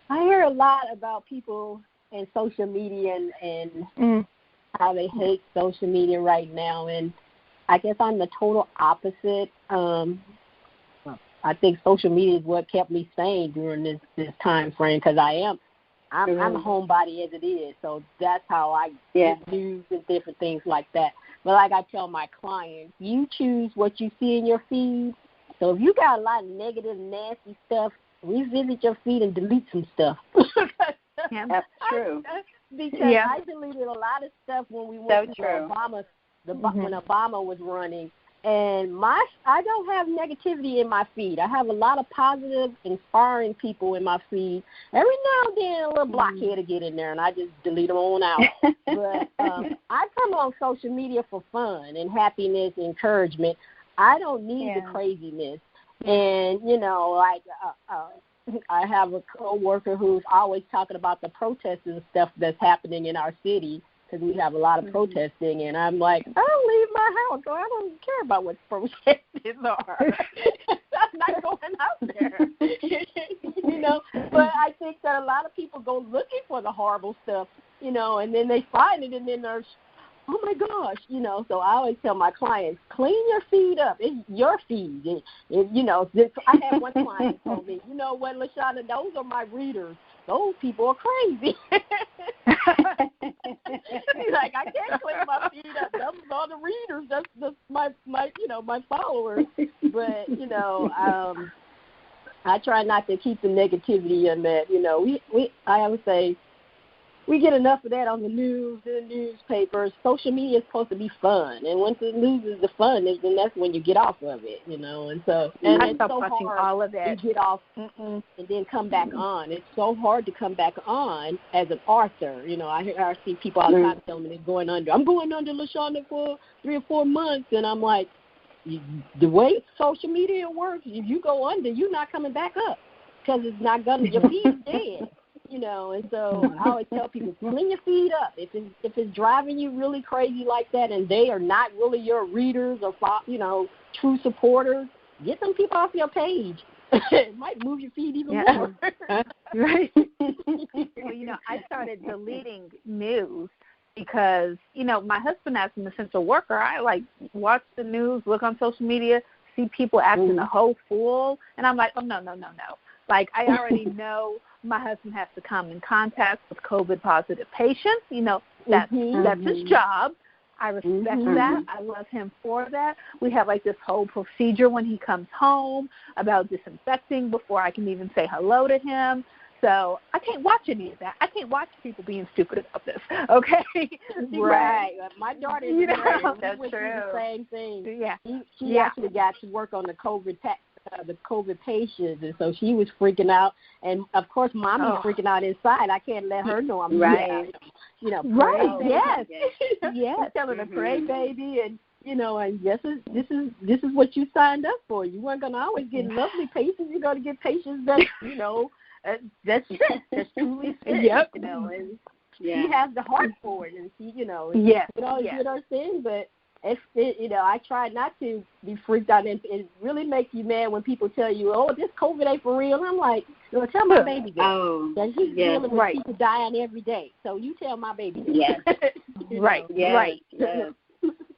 I hear a lot about people in social media and how they hate social media right now, and I guess I'm the total opposite. I think social media is what kept me sane during this time frame because I'm a homebody as it is, so that's how I get news and different things like that. But like I tell my clients, you choose what you see in your feed. So if you got a lot of negative, nasty stuff, revisit your feed and delete some stuff. Yeah, that's true. Because I deleted a lot of stuff when we went to Obama, when Obama was running. And I don't have negativity in my feed. I have a lot of positive, inspiring people in my feed. Every now and then a little blockhead will get in there, and I just delete them on out. But I come on social media for fun and happiness and encouragement. I don't need the craziness. And, I have a coworker who's always talking about the protests and stuff that's happening in our city because we have a lot of protesting. And I'm like, I don't leave my house, so I don't care about what protests are. I'm not going out there. But I think that a lot of people go looking for the horrible stuff, and then they find it, and then there's, oh, my gosh, so I always tell my clients, clean your feed up. It's your feed. I had one client who told me, you know what, LaShaunda, those are my readers. Those people are crazy. He's like, I can't clean my feed up. Those are the readers. That's my followers. But, I try not to keep the negativity in that. I always say, we get enough of that on the news, in the newspapers. Social media is supposed to be fun, and once it loses the fun, then that's when you get off of it, And so, and it's so hard all of that. to get off and then come back on. It's so hard to come back on as an author. I see people all the time telling me they're going under. I'm going under, LaShaunda, for 3 or 4 months, and I'm like, the way social media works, if you go under, you're not coming back up because it's not gonna. Your feed's dead. And so I always tell people, clean your feed up. If it's driving you really crazy like that and they are not really your readers or, true supporters, get some people off your page. It might move your feed even more. Right. Well, I started deleting news because, my husband, as an essential worker, I, watch the news, look on social media, see people acting a whole fool, and I'm like, oh, no. I already know my husband has to come in contact with COVID-positive patients. That's his job. I respect that. I love him for that. We have, this whole procedure when he comes home about disinfecting before I can even say hello to him. So I can't watch any of that. I can't watch people being stupid about this, okay? Right. My daughter is that's true. The same thing. Yeah. She actually got to work on the COVID the COVID patients, and so she was freaking out. And of course, Mommy's freaking out inside. I can't let her know I'm right. You know, Right? pray, Yes. yes. Telling her to pray, baby, and you know, and this is what you signed up for. You weren't gonna always get lovely patients. You're gonna get patients that you know that's sick, that's truly sick. Yep. You know, and she has the heart for it, and she, you know, did her thing, but. You know, I try not to be freaked out, and it really makes you mad when people tell you, "Oh, this COVID ain't for real." And I'm like, "No, tell my baby that he's dealing with people dying every day. So you tell my baby that." Yes, right, yes. right. Yes.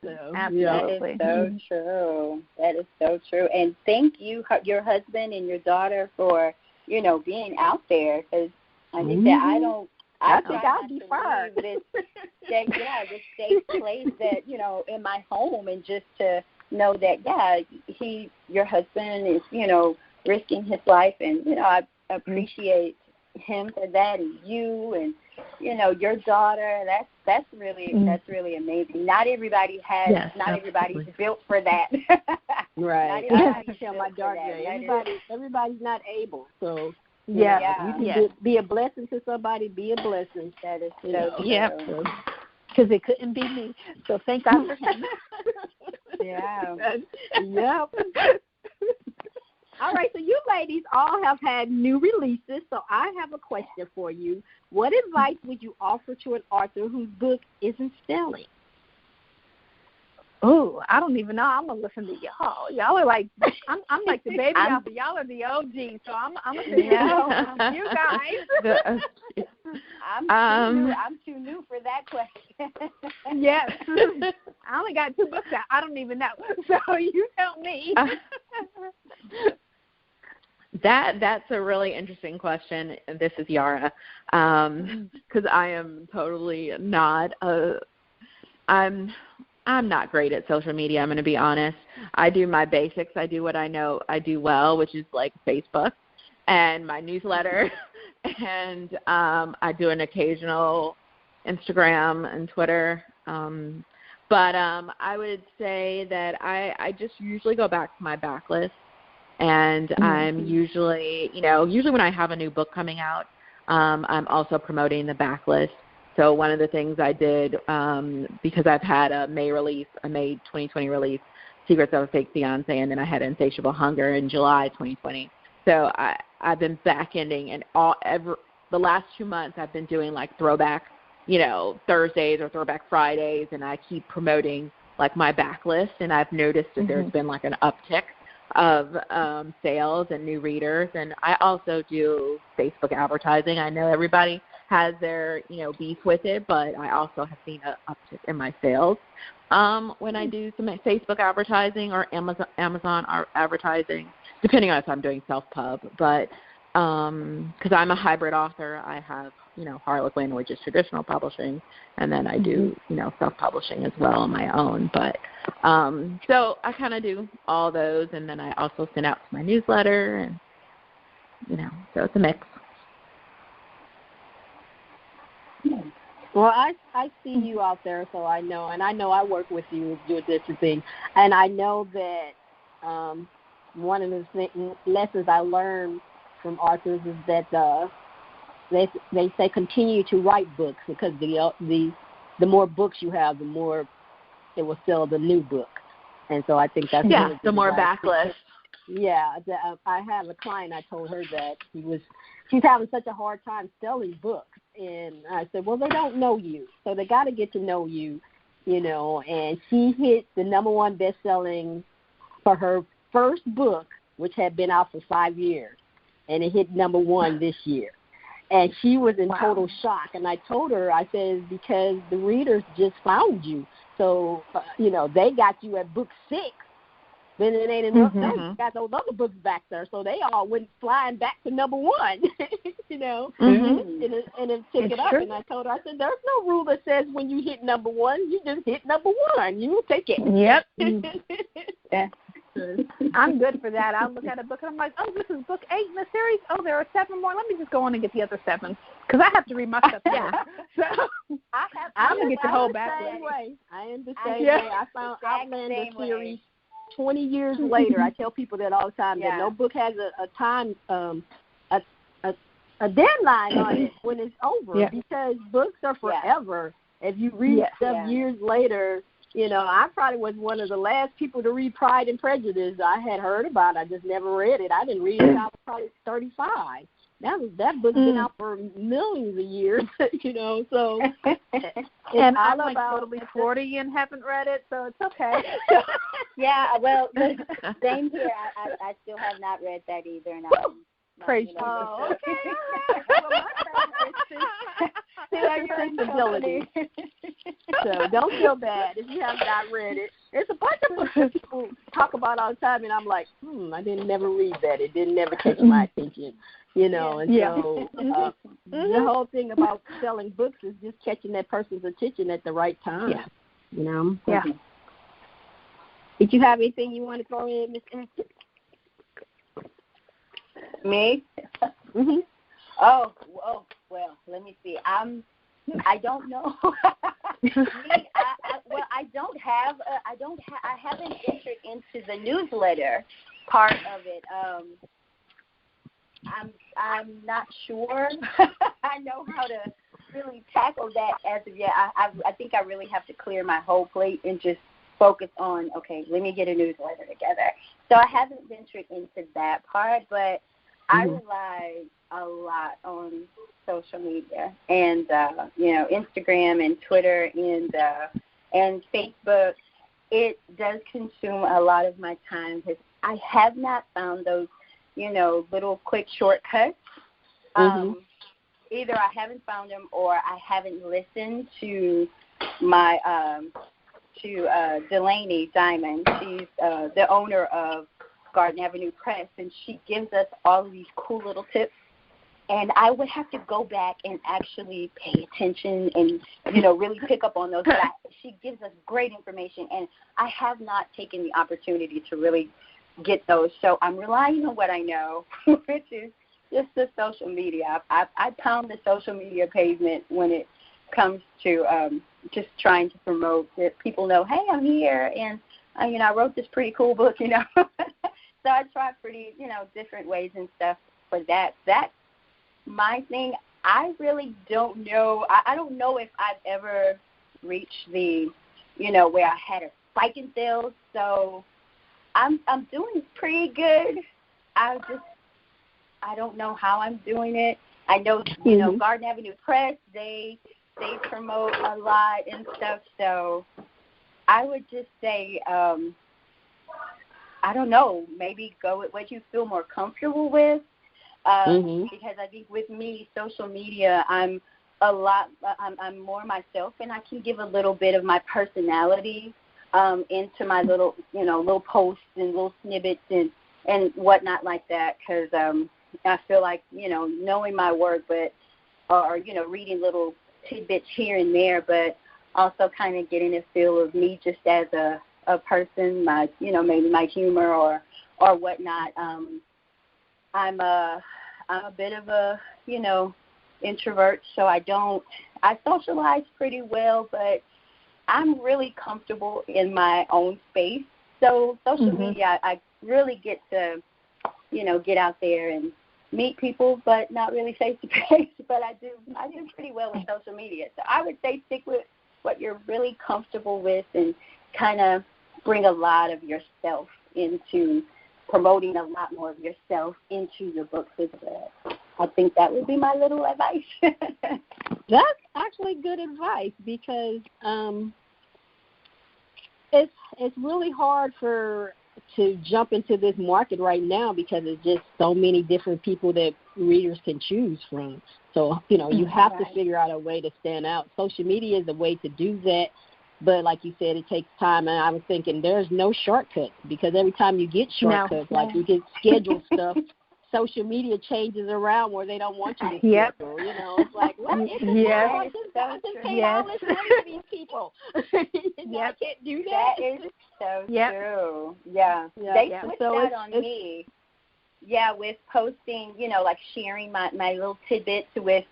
So, Absolutely. That is so true. That is so true. And thank you, your husband and your daughter, for being out there, because like you said, I think I'll be fine. This safe place that, in my home, and just to know that, your husband is, risking his life, and, I appreciate him for that, and you, and, your daughter. That's really amazing. Not everybody has, everybody's built for that. Right. I tell my daughter, everybody's not able, so. You can be a blessing to somebody. Be a blessing. That is so true. Yep. Because it couldn't be me. So thank God for him. Yep. All right. So you ladies all have had new releases. So I have a question for you. What advice would you offer to an author whose book isn't selling? Oh, I don't even know. I'm gonna listen to y'all. Y'all are like, I'm like the baby author. Y'all are the OG. So I'm gonna say, you guys. I'm too new for that question. Yes, I only got 2 books out. I don't even know. So you tell me. That's a really interesting question. This is Yahrah, because I am totally not I'm not great at social media, I'm going to be honest. I do my basics. I do what I know I do well, which is like Facebook and my newsletter. And I do an occasional Instagram and Twitter. But I would say that I just usually go back to my backlist. And I'm usually when I have a new book coming out, I'm also promoting the backlist. So one of the things I did, because I've had a May 2020 release, Secrets of a Fake Fiancé, and then I had Insatiable Hunger in July 2020. So I've been back-ending, and the last 2 months I've been doing like throwback, Thursdays or throwback Fridays, and I keep promoting like my backlist, and I've noticed that there's been like an uptick of sales and new readers. And I also do Facebook advertising. I know everybody has their, beef with it, but I also have seen an uptick in my sales when I do some Facebook advertising or Amazon advertising, depending on if I'm doing self-pub. But because I'm a hybrid author, I have, Harlequin, which is traditional publishing, and then I do, self-publishing as well on my own. But so I kind of do all those, and then I also send out my newsletter, and, so it's a mix. Well, I see you out there, so I know, and I know I work with you doing different things, and I know that one of the lessons I learned from authors is that they say continue to write books, because the more books you have, the more it will sell the new book, and so I think that's really the more backlist. Yeah, I have a client. I told her that she's having such a hard time selling books. And I said, well, they don't know you, so they got to get to know you, And she hit the #1 best-selling for her first book, which had been out for 5 years, and it hit #1 this year. And she was in total shock. And I told her, I said, because the readers just found you. So, they got you at book 6. Then it ain't enough. They got those other books back there, so they all went flying back to #1, and then pick it up. And I told her, I said, there's no rule that says when you hit #1, you just hit #1. You take it. Yep. I'm good for that. I'll look at a book and I'm like, oh, this is book 8 in the series. Oh, there are 7 more. Let me just go on and get the other 7, because I have to read my stuff. So I'm gonna get the whole back. I am the same way. I found Outlander series 20 years later. I tell people that all the time, that Yeah. no book has a time, a deadline on it when it's over, because books are forever. If you read stuff years later, you know, I probably was one of the last people to read Pride and Prejudice. I had heard about it. I just never read it. I didn't read it until I was probably 35. That book's been out for millions of years, you know, so. And I'm like totally 40 and haven't read it, so it's okay. Yeah, well, same here. I still have not read that either. And Praise you. Oh, okay. Well, my your sensibility. So don't feel bad if you have not read it. There's a bunch of books that people talk about all the time, and I'm like, I didn't never read that. It didn't never catch my attention, you know. And so the whole thing about selling books is just catching that person's attention at the right time. Yeah. You know. Yeah. Did you have anything you want to throw in, Miss Anthony? Me? Mm-hmm. Oh, well, let me see. I don't know. I haven't entered into the newsletter part of it. I'm not sure I know how to really tackle that as of yet. I think I really have to clear my whole plate and just focus on, okay, let me get a newsletter together. So I haven't ventured into that part, but I rely a lot on social media and, you know, Instagram and Twitter and Facebook. It does consume a lot of my time because I have not found those, you know, little quick shortcuts. Either I haven't found them or I haven't listened to my Delaney Diamond. She's the owner of Garden Avenue Press, and she gives us all of these cool little tips. And I would have to go back and actually pay attention and, you know, really pick up on those. But she gives us great information, and I have not taken the opportunity to really get those. So I'm relying on what I know, which is just the social media. I pound the social media pavement when it comes to just trying to promote that people know, hey, I'm here, and, you know, I wrote this pretty cool book, you know. So I try pretty, you know, different ways and stuff for that. That's my thing. I really don't know. I don't know if I've ever reached the, you know, where I had a spike in sales. So I'm doing pretty good. I don't know how I'm doing it. I know, you know, Garden Avenue Press, they promote a lot and stuff. So I would just say, I don't know, maybe go with what you feel more comfortable with. Because I think with me, social media, I'm more myself, and I can give a little bit of my personality into my little, you know, little posts and little snippets and whatnot like that. Because I feel like, you know, knowing my work, or you know, reading little tidbits here and there, but also kind of getting a feel of me just as a person, my, you know, maybe my humor or whatnot. I'm a bit of a, you know, introvert, so I socialize pretty well, but I'm really comfortable in my own space. So social media, I really get to, you know, get out there and meet people, but not really face to face. But I do pretty well with social media. So I would say stick with what you're really comfortable with and kind of bring a lot of yourself into promoting a lot more of yourself into your books as well. I think that would be my little advice. That's actually good advice because it's really hard to jump into this market right now because there's just so many different people that readers can choose from. So, you know, you have to figure out a way to stand out. Social media is a way to do that. But like you said, it takes time, and I was thinking there's no shortcuts because every time you get shortcuts, like you get scheduled stuff, social media changes around where they don't want you to schedule. You know, it's like, what? I just paid all this money to these people. I can't do that. That is so true. Yeah. They switched that on me. Yeah, with posting, you know, like sharing my little tidbits with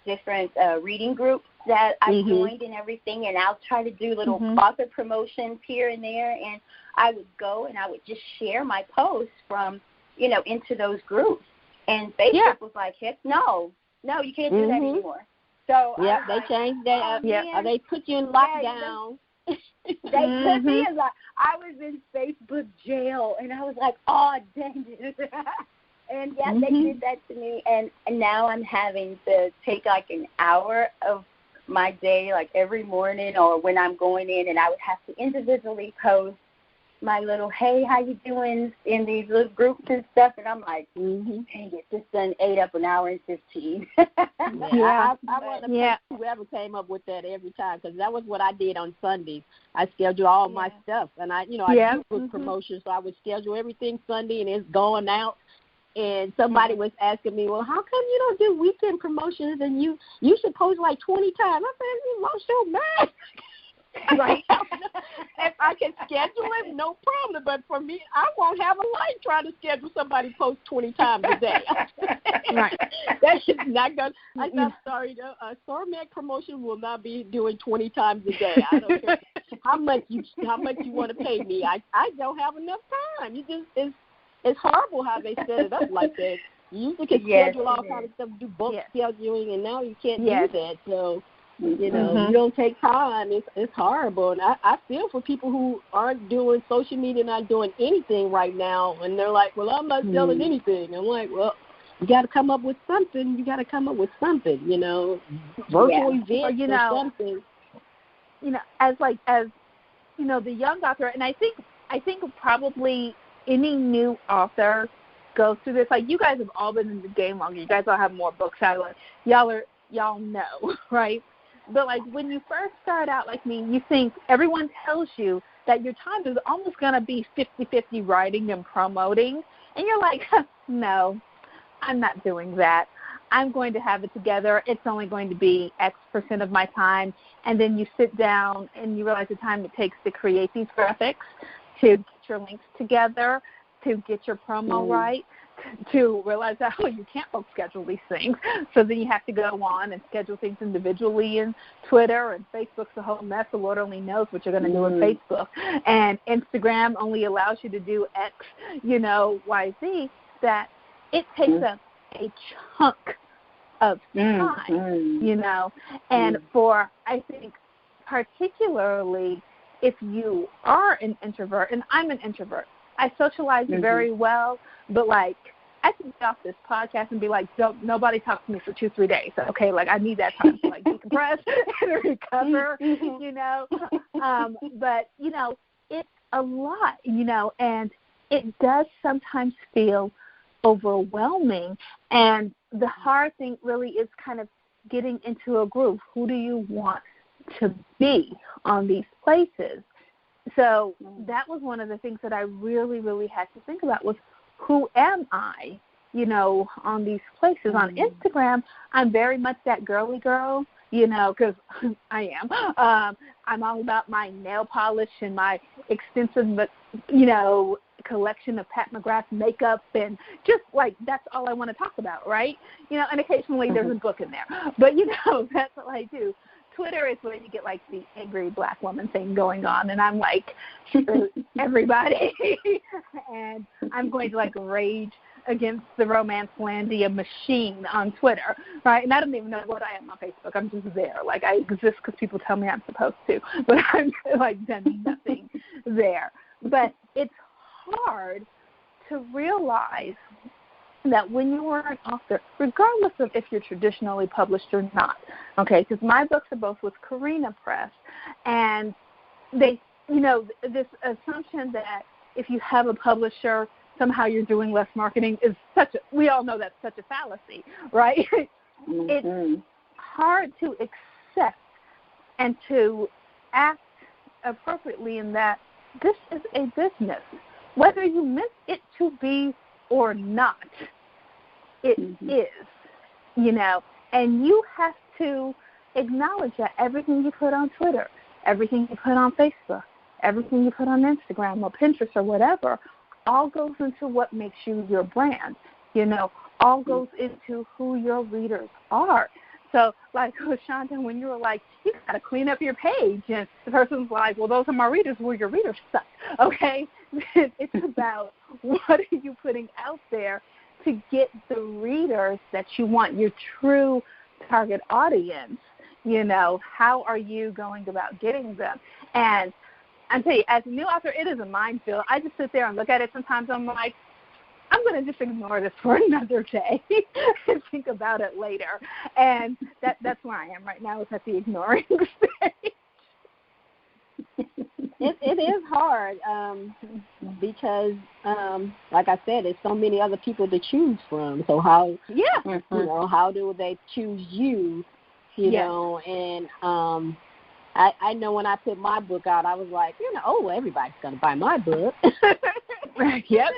different reading groups that I joined and everything, and I'll try to do little author promotions here and there, and I would go and I would just share my posts from, into those groups. And Facebook was like, heck no, you can't do that anymore. So they changed that. They put you in lockdown. They put me in I was in Facebook jail, and I was like, oh, dang it. And, they did that to me, and now I'm having to take, like, an hour of my day, like, every morning or when I'm going in, and I would have to individually post my little, hey, how you doing, in these little groups and stuff, and I'm like, dang it, this done ate up an hour and 15. I want to thank whoever came up with that every time, because that was what I did on Sundays. I schedule all my stuff, and I do book promotions, so I would schedule everything Sunday, and it's going out. And somebody was asking me, well, how come you don't do weekend promotions, and you should post like 20 times? I said, you lost your mind. Right. If I can schedule it, no problem. But for me, I won't have a life trying to schedule somebody post 20 times a day. Right. That's just not good. I'm sorry. SORMAG promotion will not be doing 20 times a day. I don't care how much you want to pay me. I don't have enough time. It's horrible how they set it up like that. You used to can schedule all kinds of stuff, do bulk scheduling, and now you can't do that. So, you don't take time. It's horrible. And I feel for people who aren't doing social media, not doing anything right now, and they're like, well, I'm not selling anything. I'm like, well, you got to come up with something. Virtual events or something. As the young author, and I think probably any new author goes through this. Like, you guys have all been in the game longer. You guys all have more books out. Y'all know, right? But, like, when you first start out like me, you think everyone tells you that your time is almost going to be 50-50 writing and promoting. And you're like, no, I'm not doing that. I'm going to have it together. It's only going to be X% of my time. And then you sit down and you realize the time it takes to create these graphics, to get your links together, to get your promo right, to realize that, you can't both schedule these things. So then you have to go on and schedule things individually in Twitter, and Facebook's a whole mess. The Lord only knows what you're going to do with Facebook. And Instagram only allows you to do X, Y, Z, that it takes up a chunk of time, And for, I think, particularly if you are an introvert, and I'm an introvert, I socialize very well, but, like, I can get off this podcast and be like, nobody talk to me for 2-3 days. Okay, like, I need that time to, like, decompress and recover, But, it's a lot, and it does sometimes feel overwhelming. And the hard thing really is kind of getting into a groove. Who do you want to be on these places? So that was one of the things that I really, really had to think about was, who am I, on these places? On Instagram, I'm very much that girly girl, because I am. I'm all about my nail polish and my extensive, collection of Pat McGrath makeup, and just, like, that's all I want to talk about, right? And occasionally there's a book in there. But, that's what I do. Twitter is where you get, like, the angry black woman thing going on, and I'm like, everybody. And I'm going to, like, rage against the Romancelandia machine on Twitter, right? And I don't even know what I am on Facebook. I'm just there. Like, I exist because people tell me I'm supposed to, but I'm, like, done nothing there. But it's hard to realize that when you are an author, regardless of if you're traditionally published or not, okay, because my books are both with Carina Press, and they, this assumption that if you have a publisher, somehow you're doing less marketing is we all know that's such a fallacy, right? It's hard to accept and to act appropriately in that this is a business. Whether you meant it to be or not, it is, and you have to acknowledge that everything you put on Twitter, everything you put on Facebook, everything you put on Instagram or Pinterest or whatever, all goes into what makes you your brand, all goes into who your readers are. So, like, LaShaunda, when you were like, you got to clean up your page, and the person's like, well, those are my readers. Well, your readers suck, okay? It's about what are you putting out there to get the readers that you want, your true target audience. How are you going about getting them? And I tell you, as a new author, it is a minefield. I just sit there and look at it. Sometimes I'm like, I'm going to just ignore this for another day and think about it later. And that's where I am right now, is at the ignoring stage. It is hard because, like I said, there's so many other people to choose from. So how, how do they choose you? You know, and I know when I put my book out, I was like, everybody's going to buy my book. Yep.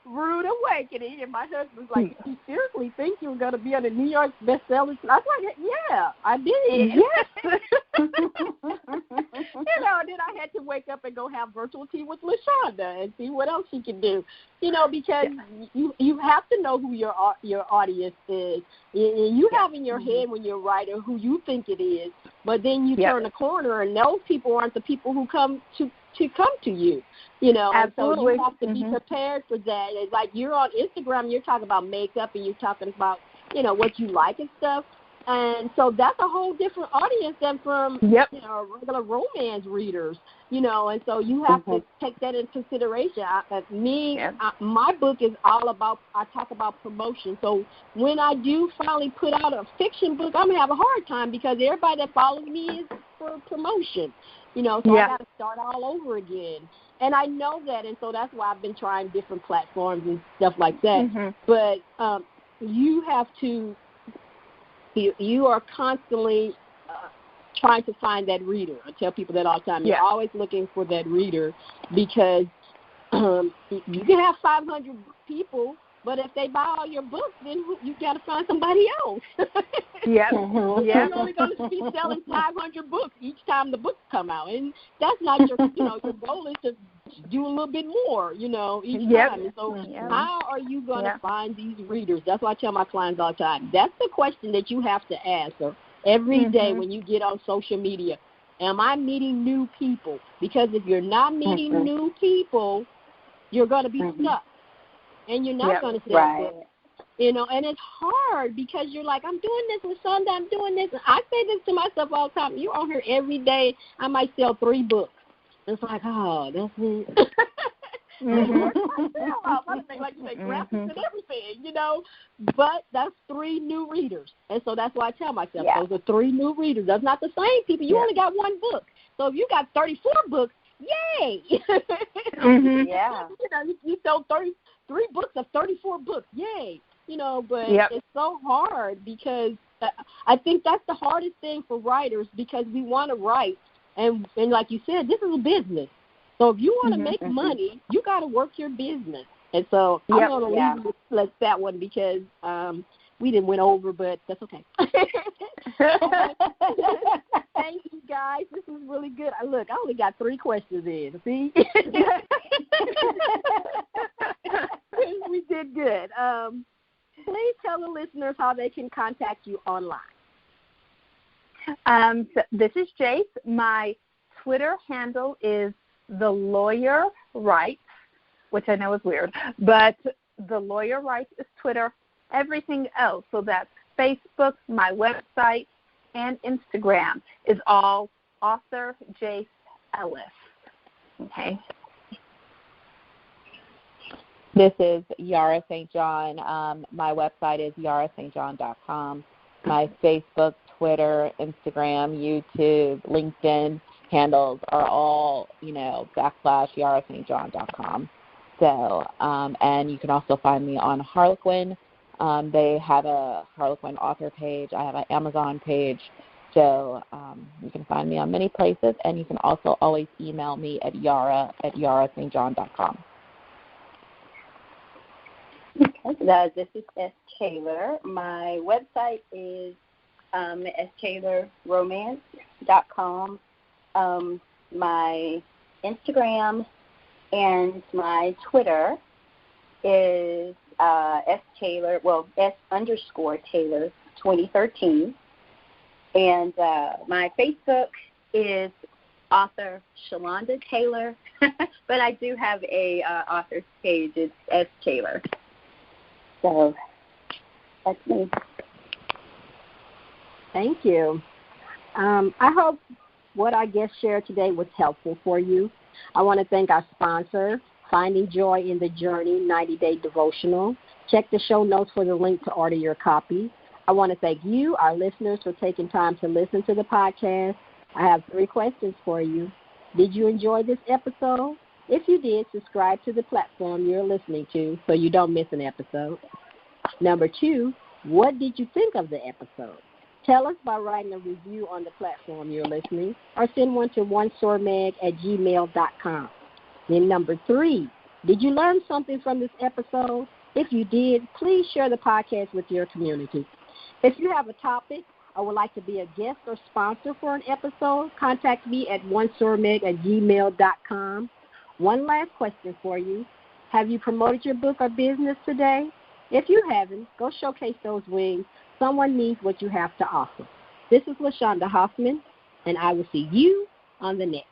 Rude awakening, and my husband's like, "You seriously think you're going to be on the New York bestsellers?" I was like, "Yeah, I did." Yes. And then I had to wake up and go have virtual tea with LaShaunda and see what else she can do. Because you have to know who your audience is. You have in your head when you're a writer who you think it is, but then you turn the corner and those people aren't the people who come to you. And so you have to be prepared for that. It's like you're on Instagram, you're talking about makeup and you're talking about, what you like and stuff. And so that's a whole different audience than from, regular romance readers, and so you have to take that into consideration. My book is all about, I talk about promotion. So when I do finally put out a fiction book, I'm going to have a hard time because everybody that follows me is for promotion, so I got to start all over again. And I know that, and so that's why I've been trying different platforms and stuff like that. But you have to, you are constantly trying to find that reader. I tell people that all the time. You're always looking for that reader because you can have 500 people, but if they buy all your books, then you got to find somebody else. You're only going to be selling 500 books each time the books come out, and that's not your. Your goal is to do a little bit more, each time. And so how are you going to find these readers? That's what I tell my clients all the time. That's the question that you have to ask every day when you get on social media. Am I meeting new people? Because if you're not meeting new people, you're going to be stuck, and you're not going to sell books. And it's hard because you're like, I'm doing this with Sunday, I'm doing this. And I say this to myself all the time. You're on here every day. I might sell 3 books. It's like, oh, that's it. Like you say, graphics and everything, But that's 3 new readers. And so that's why I tell myself, those are 3 new readers. That's not the same people. You only got 1 book. So if you got 34 books, yay! You sold 33 books of 34 books, yay! But it's so hard because I think that's the hardest thing for writers because we want to write. And like you said, this is a business. So if you want to make money, you got to work your business. And so I'm going to leave that one because we didn't went over, but that's okay. Thank you, guys. This was really good. Look, I only got 3 questions in. See? We did good. Please tell the listeners how they can contact you online. So this is Jayce. My Twitter handle is The Lawyer Writes, which I know is weird, but The Lawyer Writes is Twitter. Everything else, so that's Facebook, my website, and Instagram, is all author Jayce Ellis. Okay. This is Yahrah St. John. My website is yahrahstjohn.com. My Facebook, Twitter, Instagram, YouTube, LinkedIn handles are all, /yahrahstjohn.com. So, and you can also find me on Harlequin. They have a Harlequin author page. I have an Amazon page. So you can find me on many places, and you can also always email me at yahrah@yahrahstjohn.com. Okay, this is S. Taylor. My website is staylorromance.com. My Instagram and my Twitter is S_Taylor, S_Taylor 2013. And my Facebook is author LaShaunda Taylor, but I do have a author's page. It's S. Taylor. So that's me. Thank you. I hope what I guest shared today was helpful for you. I want to thank our sponsor, Finding Joy in the Journey 90-Day Devotional. Check the show notes for the link to order your copy. I want to thank you, our listeners, for taking time to listen to the podcast. I have 3 questions for you. Did you enjoy this episode? If you did, subscribe to the platform you're listening to so you don't miss an episode. Number 2, what did you think of the episode? Tell us by writing a review on the platform you're listening, or send one to onesormag@gmail.com. Then number 3, did you learn something from this episode? If you did, please share the podcast with your community. If you have a topic or would like to be a guest or sponsor for an episode, contact me at onesormag@gmail.com. One last question for you. Have you promoted your book or business today? If you haven't, go showcase those wings. Someone needs what you have to offer. This is LaShaunda Hoffman, and I will see you on the next.